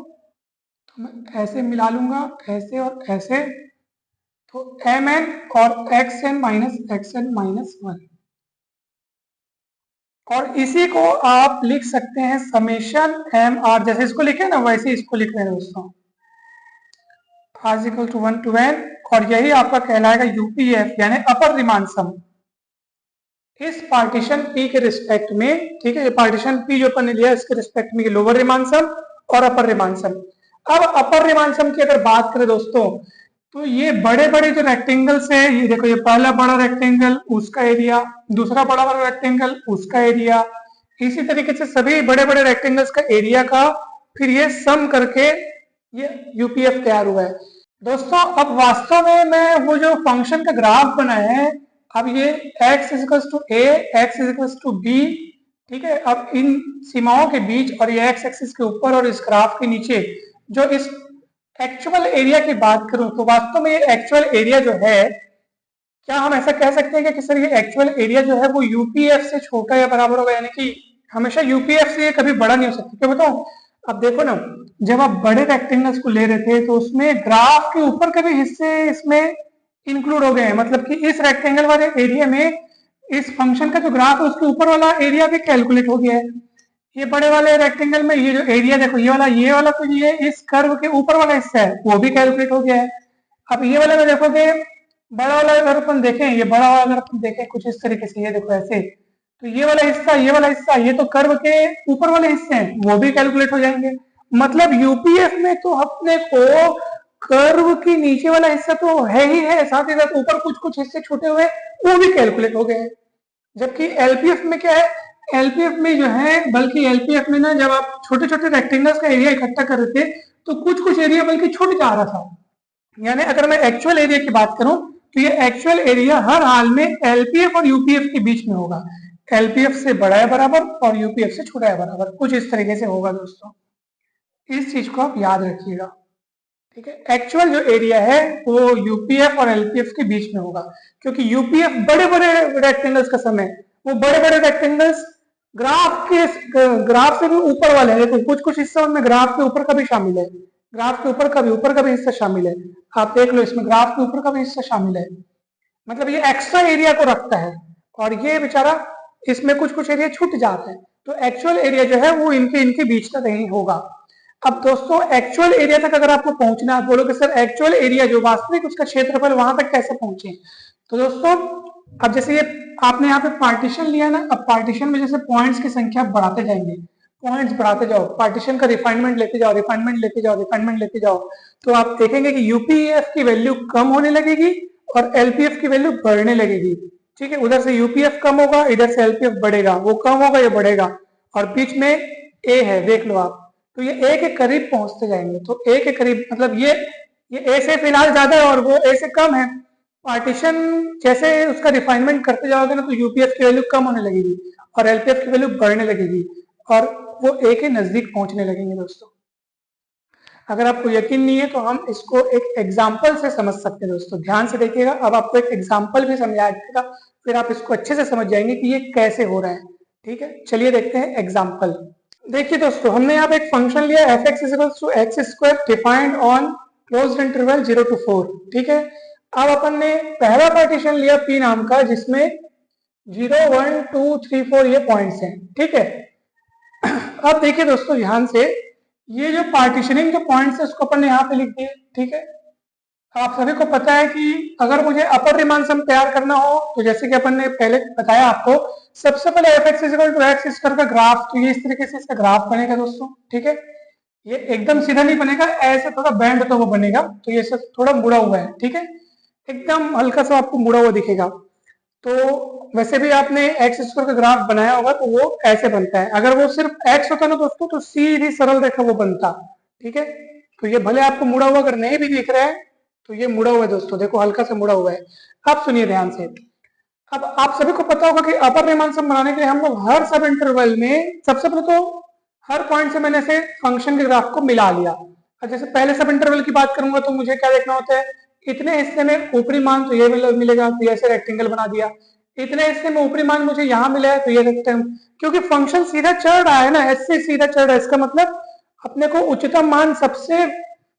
तो मैं ऐसे मिला लूंगा, ऐसे और ऐसे, तो एम एन और एक्स एन माइनस वन, और इसी को आप लिख सकते हैं समेशन एम आर, जैसे इसको लिखे ना वैसे इसको लिख रहे हैं दोस्तों, r equal to 1 to n, और यही आपका कहलाएगा यूपीएफ, यानी अपर रिमांड सम इस पार्टीशन पी के रिस्पेक्ट में, ठीक है। ये पार्टीशन पी जो अपन ने लिया इसके रिस्पेक्ट में लोअर रिमांड सम और अपर रिमांड सम। अब अपर रिमांड सम की अगर बात करें दोस्तों, तो ये बड़े बड़े जो रेक्टेंगल्स है, ये देखो, ये पहला बड़ा रेक्टेंगल उसका एरिया, दूसरा बड़ा बड़ा रेक्टेंगल उसका एरिया, इसी तरीके से सभी बड़े बड़े रेक्टेंगल्स का एरिया का फिर ये सम करके ये यूपीएफ तैयार हुआ है दोस्तों। अब वास्तव में मैं वो जो फंक्शन का ग्राफ बनाया है, अब ये x is to a, x is to b, ठीक है। अब इन सीमाओं के बीच और ये एक्स एक्सिस के ऊपर और इस ग्राफ के नीचे जो इस एक्चुअल एरिया की बात करूं, तो वास्तव में ये एक्चुअल एरिया जो है, क्या हम ऐसा कह सकते हैं कि सर ये एक्चुअल एरिया जो है वो यूपीएफ से छोटा या बराबर होगा, यानी कि हमेशा यूपीएफ से ये कभी बड़ा नहीं हो सकता, क्यों बताऊं। अब देखो ना, जब आप बड़े रेक्टेंगल्स को ले रहे थे तो उसमें ग्राफ के ऊपर के भी हिस्से इसमें इंक्लूड हो गए हैं, मतलब कि इस रेक्टेंगल वाले एरिया में इस फंक्शन का जो ग्राफ है उसके ऊपर वाला एरिया भी कैलकुलेट हो गया है। ये बड़े वाले रेक्टेंगल में ये जो एरिया देखो, ये वाला तो ये इस कर्व के ऊपर वाला हिस्सा है, वो भी कैलकुलेट हो गया है। अब ये वाला में देखोगे, बड़ा वाला अगर अपन देखें, ये बड़ा वाला अगर अपन देखें कुछ इस तरीके से, ये देखो ऐसे, तो ये वाला हिस्सा, ये वाला हिस्सा, ये तो कर्व के ऊपर वाले हिस्से हैं, वो भी कैलकुलेट हो जाएंगे। मतलब यूपीएफ में तो अपने को कर्व की नीचे वाला हिस्सा तो है ही है, साथ ही साथ ऊपर कुछ कुछ हिस्से छूटे हुए वो भी कैलकुलेट हो गए। जबकि एलपीएफ में क्या है, एलपीएफ में जो है, बल्कि एलपीएफ में ना जब आप छोटे छोटे रेक्टेंगल्स का एरिया इकट्ठा कर रहे थे तो कुछ कुछ एरिया बल्कि छूट जा रहा था। यानी अगर मैं एक्चुअल एरिया की बात करूं तो ये एक्चुअल एरिया हर हाल में एलपीएफ और यूपीएफ के बीच में होगा। एलपीएफ से बड़ा है बराबर और यूपीएफ से छोटा है बराबर, कुछ इस तरीके से होगा दोस्तों। इस चीज को आप याद रखिएगा, ठीक है। एक्चुअल जो एरिया है वो यूपीएफ और एलपीएफ के बीच में होगा, क्योंकि यूपीएफ बड़े बड़े रेक्टेंगल्स का समय, वो बड़े बड़े रेक्टेंगल्स ग्राफ से भी ऊपर वाले हैं। देखो कुछ कुछ हिस्सा उनमें ग्राफ के ऊपर का भी शामिल है, ग्राफ के ऊपर का भी हिस्सा शामिल है। आप देख लो इसमें ग्राफ के ऊपर का भी हिस्सा शामिल है, मतलब ये एक्स्ट्रा एरिया को रखता है, और ये बेचारा इसमें कुछ कुछ एरिया छूट जाता है। तो एक्चुअल एरिया जो है वो इनके इनके बीच का नहीं होगा। अब दोस्तों एक्चुअल एरिया तक अगर आपको पहुंचना है, आप बोलोगे सर एक्चुअल एरिया जो वास्तविक उसका क्षेत्रफल वहां तक कैसे पहुंचे, तो दोस्तों अब जैसे ये आपने यहाँ पे पार्टीशन लिया ना, अब पार्टीशन में जैसे पॉइंट्स की संख्या बढ़ाते जाएंगे, पॉइंट्स बढ़ाते जाओ, पार्टीशन का रिफाइनमेंट लेते जाओ, रिफाइनमेंट लेते जाओ, रिफाइनमेंट लेते जाओ, तो आप देखेंगे कि यूपीएफ की वैल्यू कम होने लगेगी और एलपीएफ की वैल्यू बढ़ने लगेगी। ठीक है, उधर से यूपीएफ कम होगा, इधर से एलपीएफ बढ़ेगा, वो कम होगा, ये बढ़ेगा, और बीच में ए है, देख लो आप, तो ये ए के करीब पहुंचते जाएंगे। तो ए के करीब मतलब ये ए से फिलहाल ज्यादा है और वो ए से कम है। पार्टीशन जैसे उसका रिफाइनमेंट करते जाओगे ना, तो यूपीएफ की वैल्यू कम होने लगेगी और एलपीएफ की वैल्यू बढ़ने लगेगी और वो ए के नजदीक पहुंचने लगेंगे। दोस्तों अगर आपको यकीन नहीं है तो हम इसको एक एग्जाम्पल से समझ सकते हैं। दोस्तों ध्यान से देखिएगा, अब आपको एक एग्जाम्पल भी समझाया जाएगा, फिर आप इसको अच्छे से समझ जाएंगे कि ये कैसे हो रहा है। ठीक है, चलिए देखते हैं एग्जाम्पल। देखिए दोस्तों, हमने यहाँ पे एक फंक्शन लिया f x equals to x square defined on closed interval 0 to 4। ठीक है, अब अपन ने पहला पार्टीशन लिया पी नाम का, जिसमें 0 1 2 3 4 ये पॉइंट्स हैं। ठीक है, अब देखिए दोस्तों ध्यान से, ये जो पार्टीशनिंग के पॉइंट्स है उसको अपन ने यहाँ पे लिख दिए। ठीक है, आप सभी को पता है कि अगर मुझे अपर रिमान सम तैयार करना हो तो जैसे कि अपन ने पहले बताया आपको, सबसे पहले f x equal to x square का ग्राफ, तो ये इस तरीके से इसका ग्राफ बनेगा दोस्तों। ठीक है, ये एकदम सीधा नहीं बनेगा, ऐसे थोड़ा बैंड तो वो बनेगा, तो ये सब थोड़ा मुड़ा हुआ है। ठीक है, एकदम हल्का सा आपको मुड़ा हुआ दिखेगा। तो वैसे भी आपने एक्स स्क्वायर का ग्राफ बनाया होगा तो वो ऐसे बनता है। अगर वो सिर्फ एक्स होता ना दोस्तों तो सीधी सरल रेखा वो बनता। ठीक है, तो ये भले आपको मुड़ा हुआ अगर नहीं भी दिख रहा है तो ये मुड़ा हुआ है दोस्तों, देखो हल्का सा मुड़ा हुआ है। अब सुनिए ध्यान से, अब आप सभी को पता होगा कि अपर रिमान सम बनाने के लिए हम लोग हर सब इंटरवल में सबसे पहले तो हर पॉइंट से मैंने ऐसे फंक्शन के ग्राफ को मिला लिया। और जैसे पहले सब इंटरवल की बात करूंगा तो मुझे क्या देखना होता है, इतने हिस्से में ऊपरी मान तो ये मिलेगा, तो ये ऐसे रेक्टेंगल बना दिया। इतने हिस्से में ऊपरी मान मुझे यहाँ मिला है तो ये रेक्टेंगल, क्योंकि फंक्शन सीधा चढ़ रहा है ना, ऐसे सीधा चढ़ रहा है, इसका मतलब अपने को उच्चतम मान सबसे,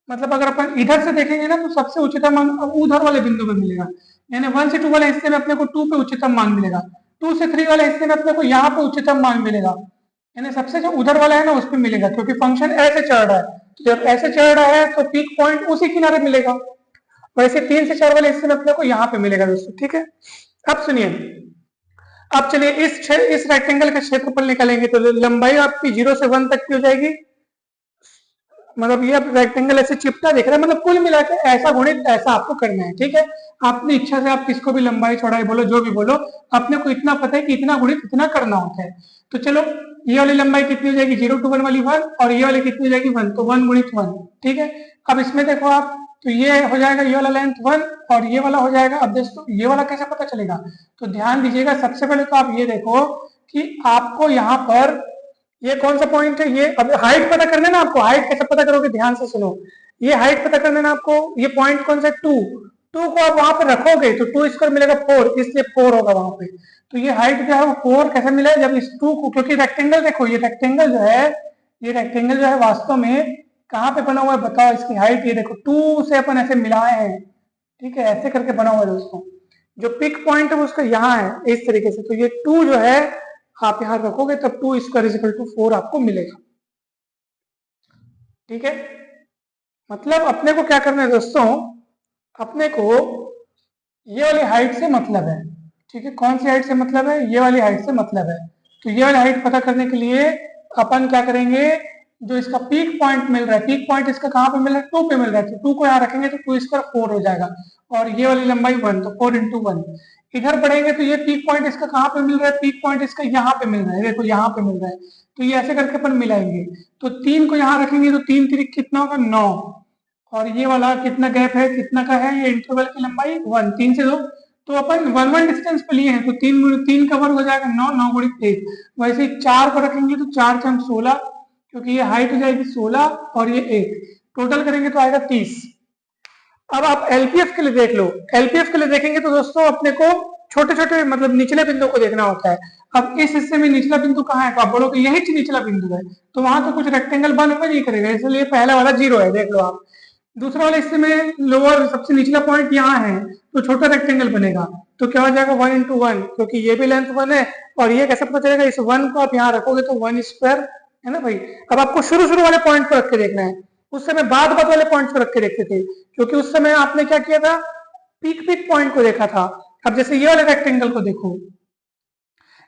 मतलब अगर अपन इधर से देखेंगे ना तो सबसे उच्चतम मान उधर वाले बिंदु पे मिलेगा। यानी 1 से 2 वाले हिस्से में अपने को 2 पे उच्चतम मान मिलेगा, 2 से 3 वाले हिस्से में अपने को यहाँ पे उच्चतम मान मिलेगा, यानी सबसे जो उधर वाला है ना उस पर मिलेगा, क्योंकि फंक्शन ऐसे चढ़ रहा है। तो जब ऐसे चढ़ रहा है तो पीक पॉइंट उसी किनारे मिलेगा। वैसे 3 से 4 वाले हिस्से में अपने को यहाँ पे मिलेगा दोस्तों। ठीक है, अब सुनिए, अब चलिए इस रेक्टेंगल का क्षेत्रफल निकालेंगे तो लंबाई आपकी 0 से 1 तक की हो जाएगी। मतलब ये रेक्टेंगल ऐसे चिपटा दिख रहा है, मतलब कुल मिलाकर ऐसा गुणित ऐसा आपको करना है। ठीक है, अपनी इच्छा से आप किसको भी लंबाई चौड़ाई बोलो, जो भी बोलो, अपने को इतना पता है कि इतना गुणित इतना करना होता है। तो चलो ये वाली लंबाई कितनी हो जाएगी, 0 to 1 वाली 1, और ये वाली कितनी हो जाएगी 1, तो 1 गुणित 1। ठीक है, अब इसमें देखो आप, तो ये हो जाएगा ये वाला लेंथ 1 और ये वाला हो जाएगा। अब दोस्तों ये वाला कैसे पता चलेगा, तो ध्यान दीजिएगा, सबसे पहले तो आप ये देखो कि आपको यहाँ पर ये कौन सा पॉइंट है, ये अब हाइट पता करना है ना आपको। हाइट कैसे पता करोगे, ध्यान से सुनो, ये हाइट पता करना है ना आपको। ये पॉइंट कौन सा, 2 को आप वहां पे रखोगे तो 2 स्क्वायर मिलेगा 4, इसलिए 4 होगा वहां पे। तो ये हाइट जो है वो 4 कैसे मिला है, जब इस 2 को, क्योंकि रेक्टेंगल देखो, ये रेक्टेंगल जो है, ये रेक्टेंगल जो है वास्तव में कहाँ पे बना हुआ है बताओ, इसकी हाइट ये देखो 2 से अपन ऐसे मिलाए हैं। ठीक है, ऐसे करके बना हुआ है दोस्तों। जो पिक पॉइंट है वो उसका यहाँ है इस तरीके से, तो ये 2 जो है आप यहाँ रखोगे तब 2 स्क्वायर इज इक्वल टू 4 आपको मिलेगा। ठीक है, मतलब अपने को क्या करना है दोस्तों, अपने को ये वाली हाइट से मतलब है। ठीक है, कौन सी हाइट से मतलब है, ये वाली हाइट से मतलब है। तो ये वाली हाइट पता करने के लिए अपन क्या करेंगे, जो इसका पीक पॉइंट मिल रहा है, पीक पॉइंट इसका कहाँ पे मिल रहा है, 2 पे मिल रहा है, तो 2 को यहाँ रखेंगे तो 2 स्क्वायर 4 हो जाएगा, और ये वाली लंबाई 1, तो 4 इंटू 1। इधर बढ़ेंगे तो ये पीक पॉइंट इसका कहाँ पे मिल रहा है, पीक पॉइंट इसका यहाँ पे मिल रहा है, देखो यहाँ पे मिल रहा है, तो ये ऐसे करके अपन मिलाएंगे। तो 3 को यहाँ रखेंगे तो 3 तिरिक कितना होगा 9, और ये वाला कितना गैप है, कितना का है, ये इंटरवल की लंबाई 1, 3 से 2, तो अपन 1 डिस्टेंस पे लिए हैं, तो 3 का वर्ग हो जाएगा 9, 9 गुणित 1। वैसे 4 को रखेंगे तो 4 से 16, क्योंकि ये हाइट हो जाएगी 16 और ये 1, टोटल करेंगे तो आएगा 30। अब आप एलपीएफ के लिए देख लो, एलपीएफ के लिए देखेंगे तो दोस्तों अपने को छोटे छोटे मतलब निचले बिंदु को देखना होता है। अब इस हिस्से में निचला बिंदु कहाँ है, तो आप बोलोगे यही निचला बिंदु है, तो वहां तो कुछ रेक्टेंगल बन नहीं करेगा, इसलिए पहला वाला 0 है, देख लो आप। दूसरा वाले हिस्से में लोअर सबसे निचला पॉइंट यहाँ है, तो छोटा रेक्टेंगल बनेगा, तो क्या हो जाएगा 1 इंटू 1, क्योंकि ये भी लेंथ 1 है, और ये कैसे पता चलेगा, इस 1 को आप यहाँ रखोगे तो 1 स्क्वायर है ना भाई। अब आपको शुरू शुरू वाले पॉइंट पर रख के देखना है, उस समय बाद वाले पॉइंट पर रख के देखते थे, क्योंकि उस समय आपने क्या किया था, पीक पीक पॉइंट को देखा था। अब जैसे ये वाले रेक्टेंगल को देखो,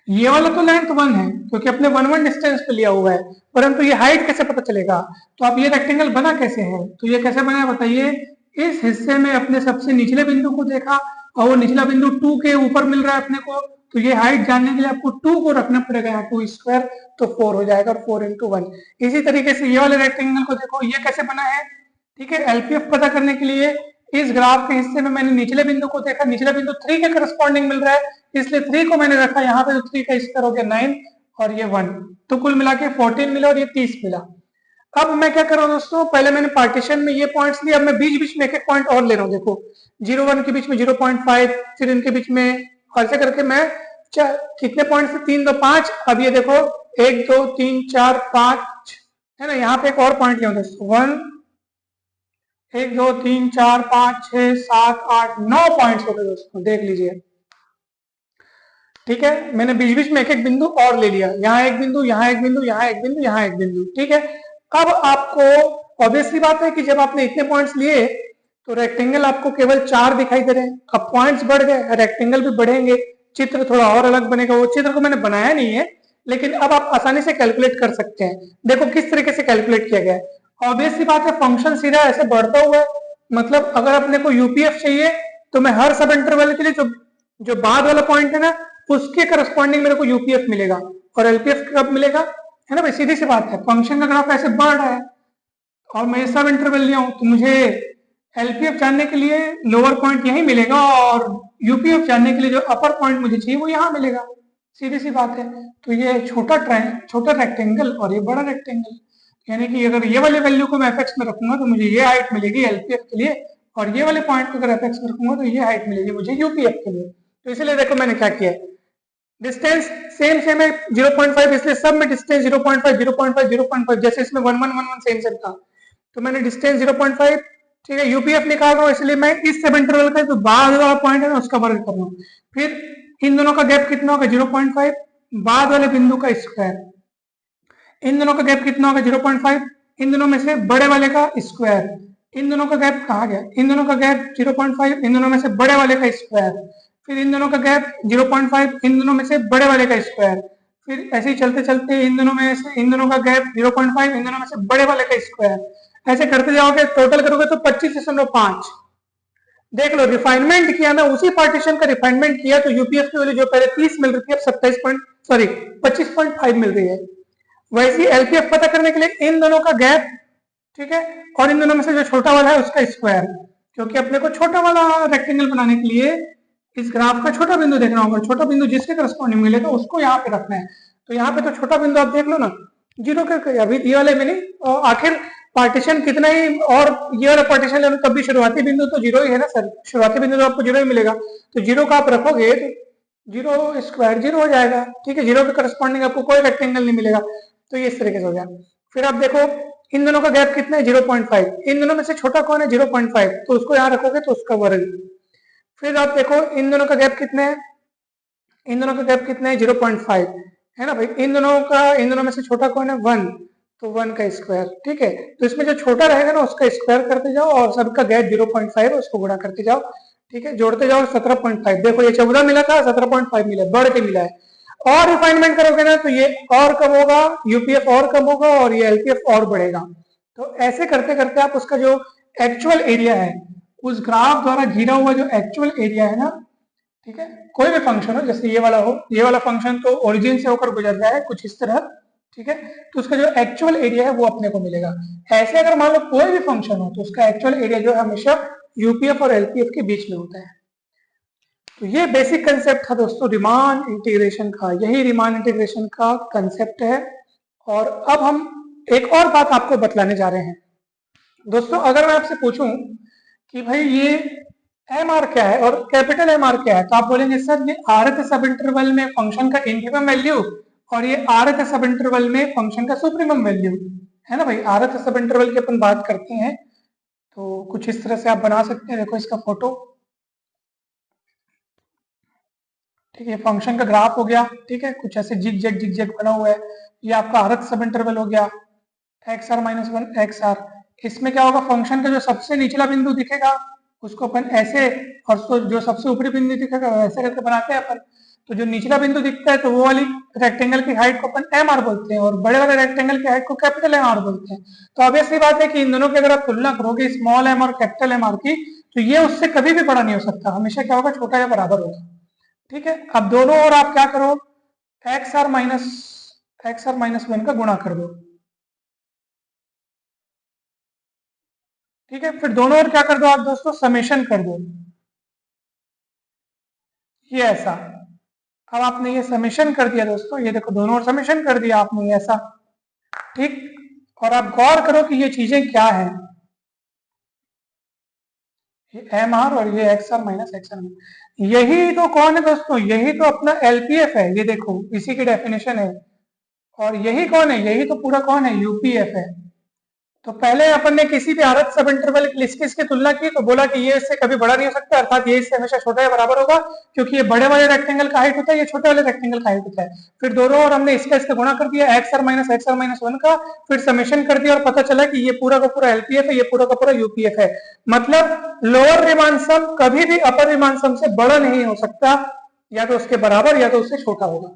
ये वाला तो लेंथ 1 है, क्योंकि अपने 1 डिस्टेंस पे लिया हुआ है, परंतु ये हाइट कैसे पता चलेगा, तो आप ये रेक्टेंगल बना कैसे है, तो ये कैसे बना है बताइए। इस हिस्से में अपने सबसे निचले बिंदु को देखा, और वो निचला बिंदु 2 के ऊपर मिल रहा है अपने को, तो ये हाइट जानने के लिए आपको 2 को रखना पड़ेगा यहाँ, 2 स्क्वायर, तो 4 हो जाएगा, और 4 इंटू 1। इसी तरीके से ये वाले रेक्टेंगल को देखो, ये कैसे बना है। ठीक है, एलपीएफ पता करने के लिए इस ग्राफ के हिस्से में मैंने निचले बिंदु को देखा, निचला बिंदु 3 के करस्पॉन्डिंग मिल रहा है, इसलिए 3 को मैंने रखा यहाँ पे, तो 3 का स्क्वायर हो गया 9, और ये 1, तो कुल मिला के 14 मिला, और ये 30 मिला। अब मैं क्या कर रहा हूँ दोस्तों, पहले मैंने पार्टीशन में ये पॉइंट्स लिए, अब मैं बीच बीच में एक एक पॉइंट और ले रहा हूँ, देखो 0 1 के बीच में 0.5, फिर इनके बीच में, ऐसे करके मैं कितने पॉइंट से 3 2 5, अब ये देखो 1 2 3 4 5 है ना, यहाँ पे एक और पॉइंट लिया दोस्तों, 1 2 3 4 5 6 7 8 9 पॉइंट्स हो गए दोस्तों, देख लीजिए। ठीक है, मैंने बीच बीच में एक एक बिंदु और ले लिया, यहाँ एक बिंदु, यहाँ एक बिंदु, यहाँ एक बिंदु, यहाँ एक बिंदु। ठीक है, अब आपको ऑब्वियसली बात है कि जब आपने इतने पॉइंट्स लिए तो रेक्टेंगल आपको केवल 4 दिखाई दे रहे हैं, अब पॉइंट्स बढ़ गए, रेक्टेंगल भी बढ़ेंगे, चित्र थोड़ा और अलग बनेगा। वो चित्र को मैंने बनाया नहीं है, लेकिन अब आप आसानी से कैलकुलेट कर सकते हैं। देखो किस तरीके से कैलकुलेट किया गया है। ऑब्वियसली बात है, फंक्शन सीधा ऐसे बढ़ता हुआ है, मतलब अगर अपने को यूपीएफ चाहिए तो मैं हर सब इंटरवल के लिए जो बाद वाला पॉइंट है ना, उसके करस्पॉन्डिंग मेरे को यूपीएफ मिलेगा, और एलपीएफ कब मिलेगा, है ना भाई, सीधी सी बात है। फंक्शन का ग्राफ ऐसे बढ़ रहा है और मैं सब इंटरवल लिया हूं, तो मुझे एलपीएफ जानने के लिए लोअर पॉइंट यही मिलेगा, और यूपीएफ जानने के लिए जो अपर पॉइंट मुझे चाहिए वो यहाँ मिलेगा, सीधी सी बात है। तो ये छोटा रेक्टेंगल और ये बड़ा रेक्टेंगल, यानी कि अगर ये वाले वैल्यू को मैं एफएक्स में रखूंगा तो मुझे ये हाइट मिलेगी एलपीएफ के लिए, और ये वाले पॉइंट को अगर एफएक्स में रखूंगा तो ये हाइट मिलेगी मुझे यूपीएफ के लिए। तो इसलिए देखो मैंने क्या किया, डिस्टेंस सेम है 0.5, इसलिए सब में डिस्टेंस 0.5 0.5 0.5, जैसे इसमें 1 1 1 1 सेम था, तो मैंने डिस्टेंस 0.5। ठीक है, यूपीएफ निकाल रहा हूँ, इसलिए मैं इस सब इंटरवल का जो बाद वाला पॉइंट है ना उसका वर्ग कर रहा हूँ। फिर इन दोनों का गैप कितना होगा 0.5, बाद वाले बिंदु का स्क्वायर, इन दोनों का गैप कितना होगा 0.5, इन दोनों में से बड़े वाले का स्क्वायर, इन दोनों का गैप कहा गया, इन दोनों का गैप 0.5, इन दोनों में से बड़े वाले का स्क्वायर, फिर इन दोनों का गैप 0.5, इन दोनों में से बड़े वाले का स्क्वायर, फिर ऐसे ही चलते चलते इन दोनों में से इन दोनों का गैप 0.5, इन दोनों में से बड़े वाले का स्क्वायर, ऐसे करते जाओगे, टोटल करोगे तो 25.5। देख लो रिफाइनमेंट किया ना, उसी पार्टीशन का रिफाइनमेंट किया, तो यूपीएफ की वैल्यू जो पहले 30 मिल रही थी अब 25.5 मिल रही है। वैसे एलपीएफ पता करने के लिए इन दोनों का गैप, ठीक है, और इन दोनों में से जो छोटा वाला है उसका स्क्वायर, क्योंकि अपने को छोटा वाला रेक्टेंगल बनाने के लिए इस ग्राफ का छोटा बिंदु देखना होगा, छोटा बिंदु जिसके करस्पॉन्डिंग मिलेगा उसको यहाँ पे रखना है। तो यहाँ पे तो छोटा बिंदु आप देख लो ना, 0 के अभी ये वाले में नहीं, आखिर पार्टीशन कितना ही, और ये वाला पार्टीशन ले लो तब भी शुरुआती बिंदु तो 0 ही है ना सर, शुरुआती बिंदु तो आपको 0 ही मिलेगा, तो 0 का आप रखोगे तो 0 स्क्वायर 0 हो जाएगा। ठीक है, 0 के करस्पॉन्डिंग आपको कोई रेक्टेंगल नहीं मिलेगा, तो ये इस तरीके से हो गया। फिर आप देखो इन दोनों का गैप कितना है 0.5, इन दोनों में से छोटा कौन है 0.5, तो उसको यहाँ रखोगे तो उसका वर्ग। फिर आप देखो इन दोनों का गैप कितना है, इन दोनों का गैप कितना है 0.5, है ना भाई। इन दोनों में से छोटा कौन है, 1, तो 1 का स्क्वायर, ठीक है। तो इसमें जो छोटा रहेगा ना उसका स्क्वायर करते जाओ और सबका गैप 0.5 है उसको गुणा करते जाओ, ठीक है। जोड़ते जाओ 17.5, देखो ये 14 मिला था, 17.5 मिला, बढ़ के मिला है। और रिफाइनमेंट करोगे ना तो ये और कम होगा, यूपीएफ और कम होगा और ये एलपीएफ और बढ़ेगा। तो ऐसे करते करते आप उसका जो एक्चुअल एरिया है, उस ग्राफ द्वारा घिरा हुआ जो एक्चुअल एरिया है ना, ठीक है, कोई भी फंक्शन हो, जैसे ये वाला हो, ये वाला फंक्शन तो ओरिजिन से होकर गुजर रहा है कुछ इस तरह, ठीक है, तो उसका जो एक्चुअल एरिया है वो अपने को मिलेगा। ऐसे अगर मान लो कोई भी फंक्शन हो तो उसका एक्चुअल एरिया जो है हमेशा यूपीएफ और एलपीएफ के बीच में होता है। तो ये बेसिक कंसेप्ट था दोस्तों रिमान इंटीग्रेशन का, यही रिमान इंटीग्रेशन का कंसेप्ट है। और अब हम एक और बात आपको बतलाने जा रहे हैं दोस्तों। अगर मैं आपसे पूछूं कि भाई ये एम आर क्या है और कैपिटल एम आर क्या है, तो आप बोलेंगे सर ये rth सब इंटरवल में फंक्शन का इनफिमम वैल्यू और ये rth सब इंटरवल में फंक्शन का सुप्रीमम वैल्यू, है ना भाई। rth सब इंटरवल की अपन बात करते हैं तो कुछ इस तरह से आप बना सकते हैं, देखो इसका फोटो, ठीक है, फंक्शन का ग्राफ हो गया, ठीक है, कुछ ऐसे जिग जैग बना हुआ है। ये आपका rth सब इंटरवल हो गया, x r minus 1 x r. इसमें क्या होगा, फंक्शन का जो सबसे निचला बिंदु दिखेगा उसको अपन ऐसे, और जो सबसे ऊपरी बिंदु दिखेगा वैसे करके बनाते हैं अपन। तो जो निचला बिंदु दिखता है तो वो वाली रेक्टेंगल की हाइट को अपन एम आर बोलते हैं और बड़े वाले रेक्टेंगल की हाइट को कैपिटल एम आर बोलते हैं। तो ऑब्वियसली बात है कि इन दोनों की अगर आप तुलना करोगे स्मॉल एम और कैपिटल एम आर की, तो ये उससे कभी भी बड़ा नहीं हो सकता, हमेशा क्या होगा, छोटा या बराबर होगा, ठीक है। अब दोनों और आप क्या करो, एक्स आर माइनस 1 का गुणा कर दो, ठीक है। फिर दोनों ओर क्या कर दो आप दोस्तों, समेशन कर दो, ये ऐसा। अब आपने ये समेशन कर दिया दोस्तों, ये देखो दोनों ओर समेशन कर दिया आपने, ये ऐसा, ठीक। और आप गौर करो कि ये चीजें क्या है, ये एम आर और ये x r minus x r, यही तो कौन है दोस्तों, यही तो अपना एलपीएफ है, ये देखो इसी की डेफिनेशन है। और यही कौन है, यही तो पूरा कौन है, यूपीएफ है। तो पहले अपन ने किसी भी आरत सब इंटरवल लिस्किस की तुलना की तो बोला कि ये इससे कभी बड़ा नहीं हो सकता, अर्थात ये इससे हमेशा छोटा या बराबर होगा, क्योंकि ये बड़े वाले रेक्टेंगल का हाइट होता है, ये छोटे वाले रेक्टेंगल का हाइट होता है। फिर दोनों और हमने इसका गुणा कर दिया एक्स आर माइनस 1 का, फिर समेशन कर दिया और पता चला कि ये पूरा का पूरा एलपीएफ है, ये पूरा का पूरा यूपीएफ है। मतलब लोअर रिमान सम कभी भी अपर रिमान सम से बड़ा नहीं हो सकता, या तो उसके बराबर या तो उससे छोटा होगा,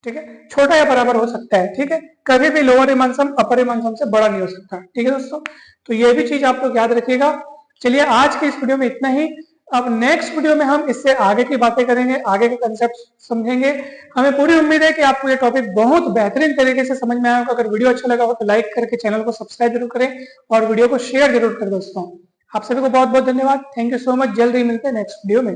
ठीक है, छोटा या बराबर हो सकता है, ठीक है, कभी भी लोअर रिमान सम अपर रिमान सम से बड़ा नहीं हो सकता, ठीक है दोस्तों। तो ये भी चीज आप लोग याद रखिएगा। चलिए आज के इस वीडियो में इतना ही। अब नेक्स्ट वीडियो में हम इससे आगे की बातें करेंगे, आगे के कंसेप्ट समझेंगे। हमें पूरी उम्मीद है कि आपको ये टॉपिक बहुत बेहतरीन तरीके से समझ में आया होगा। अगर वीडियो अच्छा लगा हो तो लाइक करके चैनल को सब्सक्राइब जरूर करें और वीडियो को शेयर जरूर करें दोस्तों। आप सभी को बहुत बहुत धन्यवाद, थैंक यू सो मच, जल्द ही मिलते हैं नेक्स्ट वीडियो में।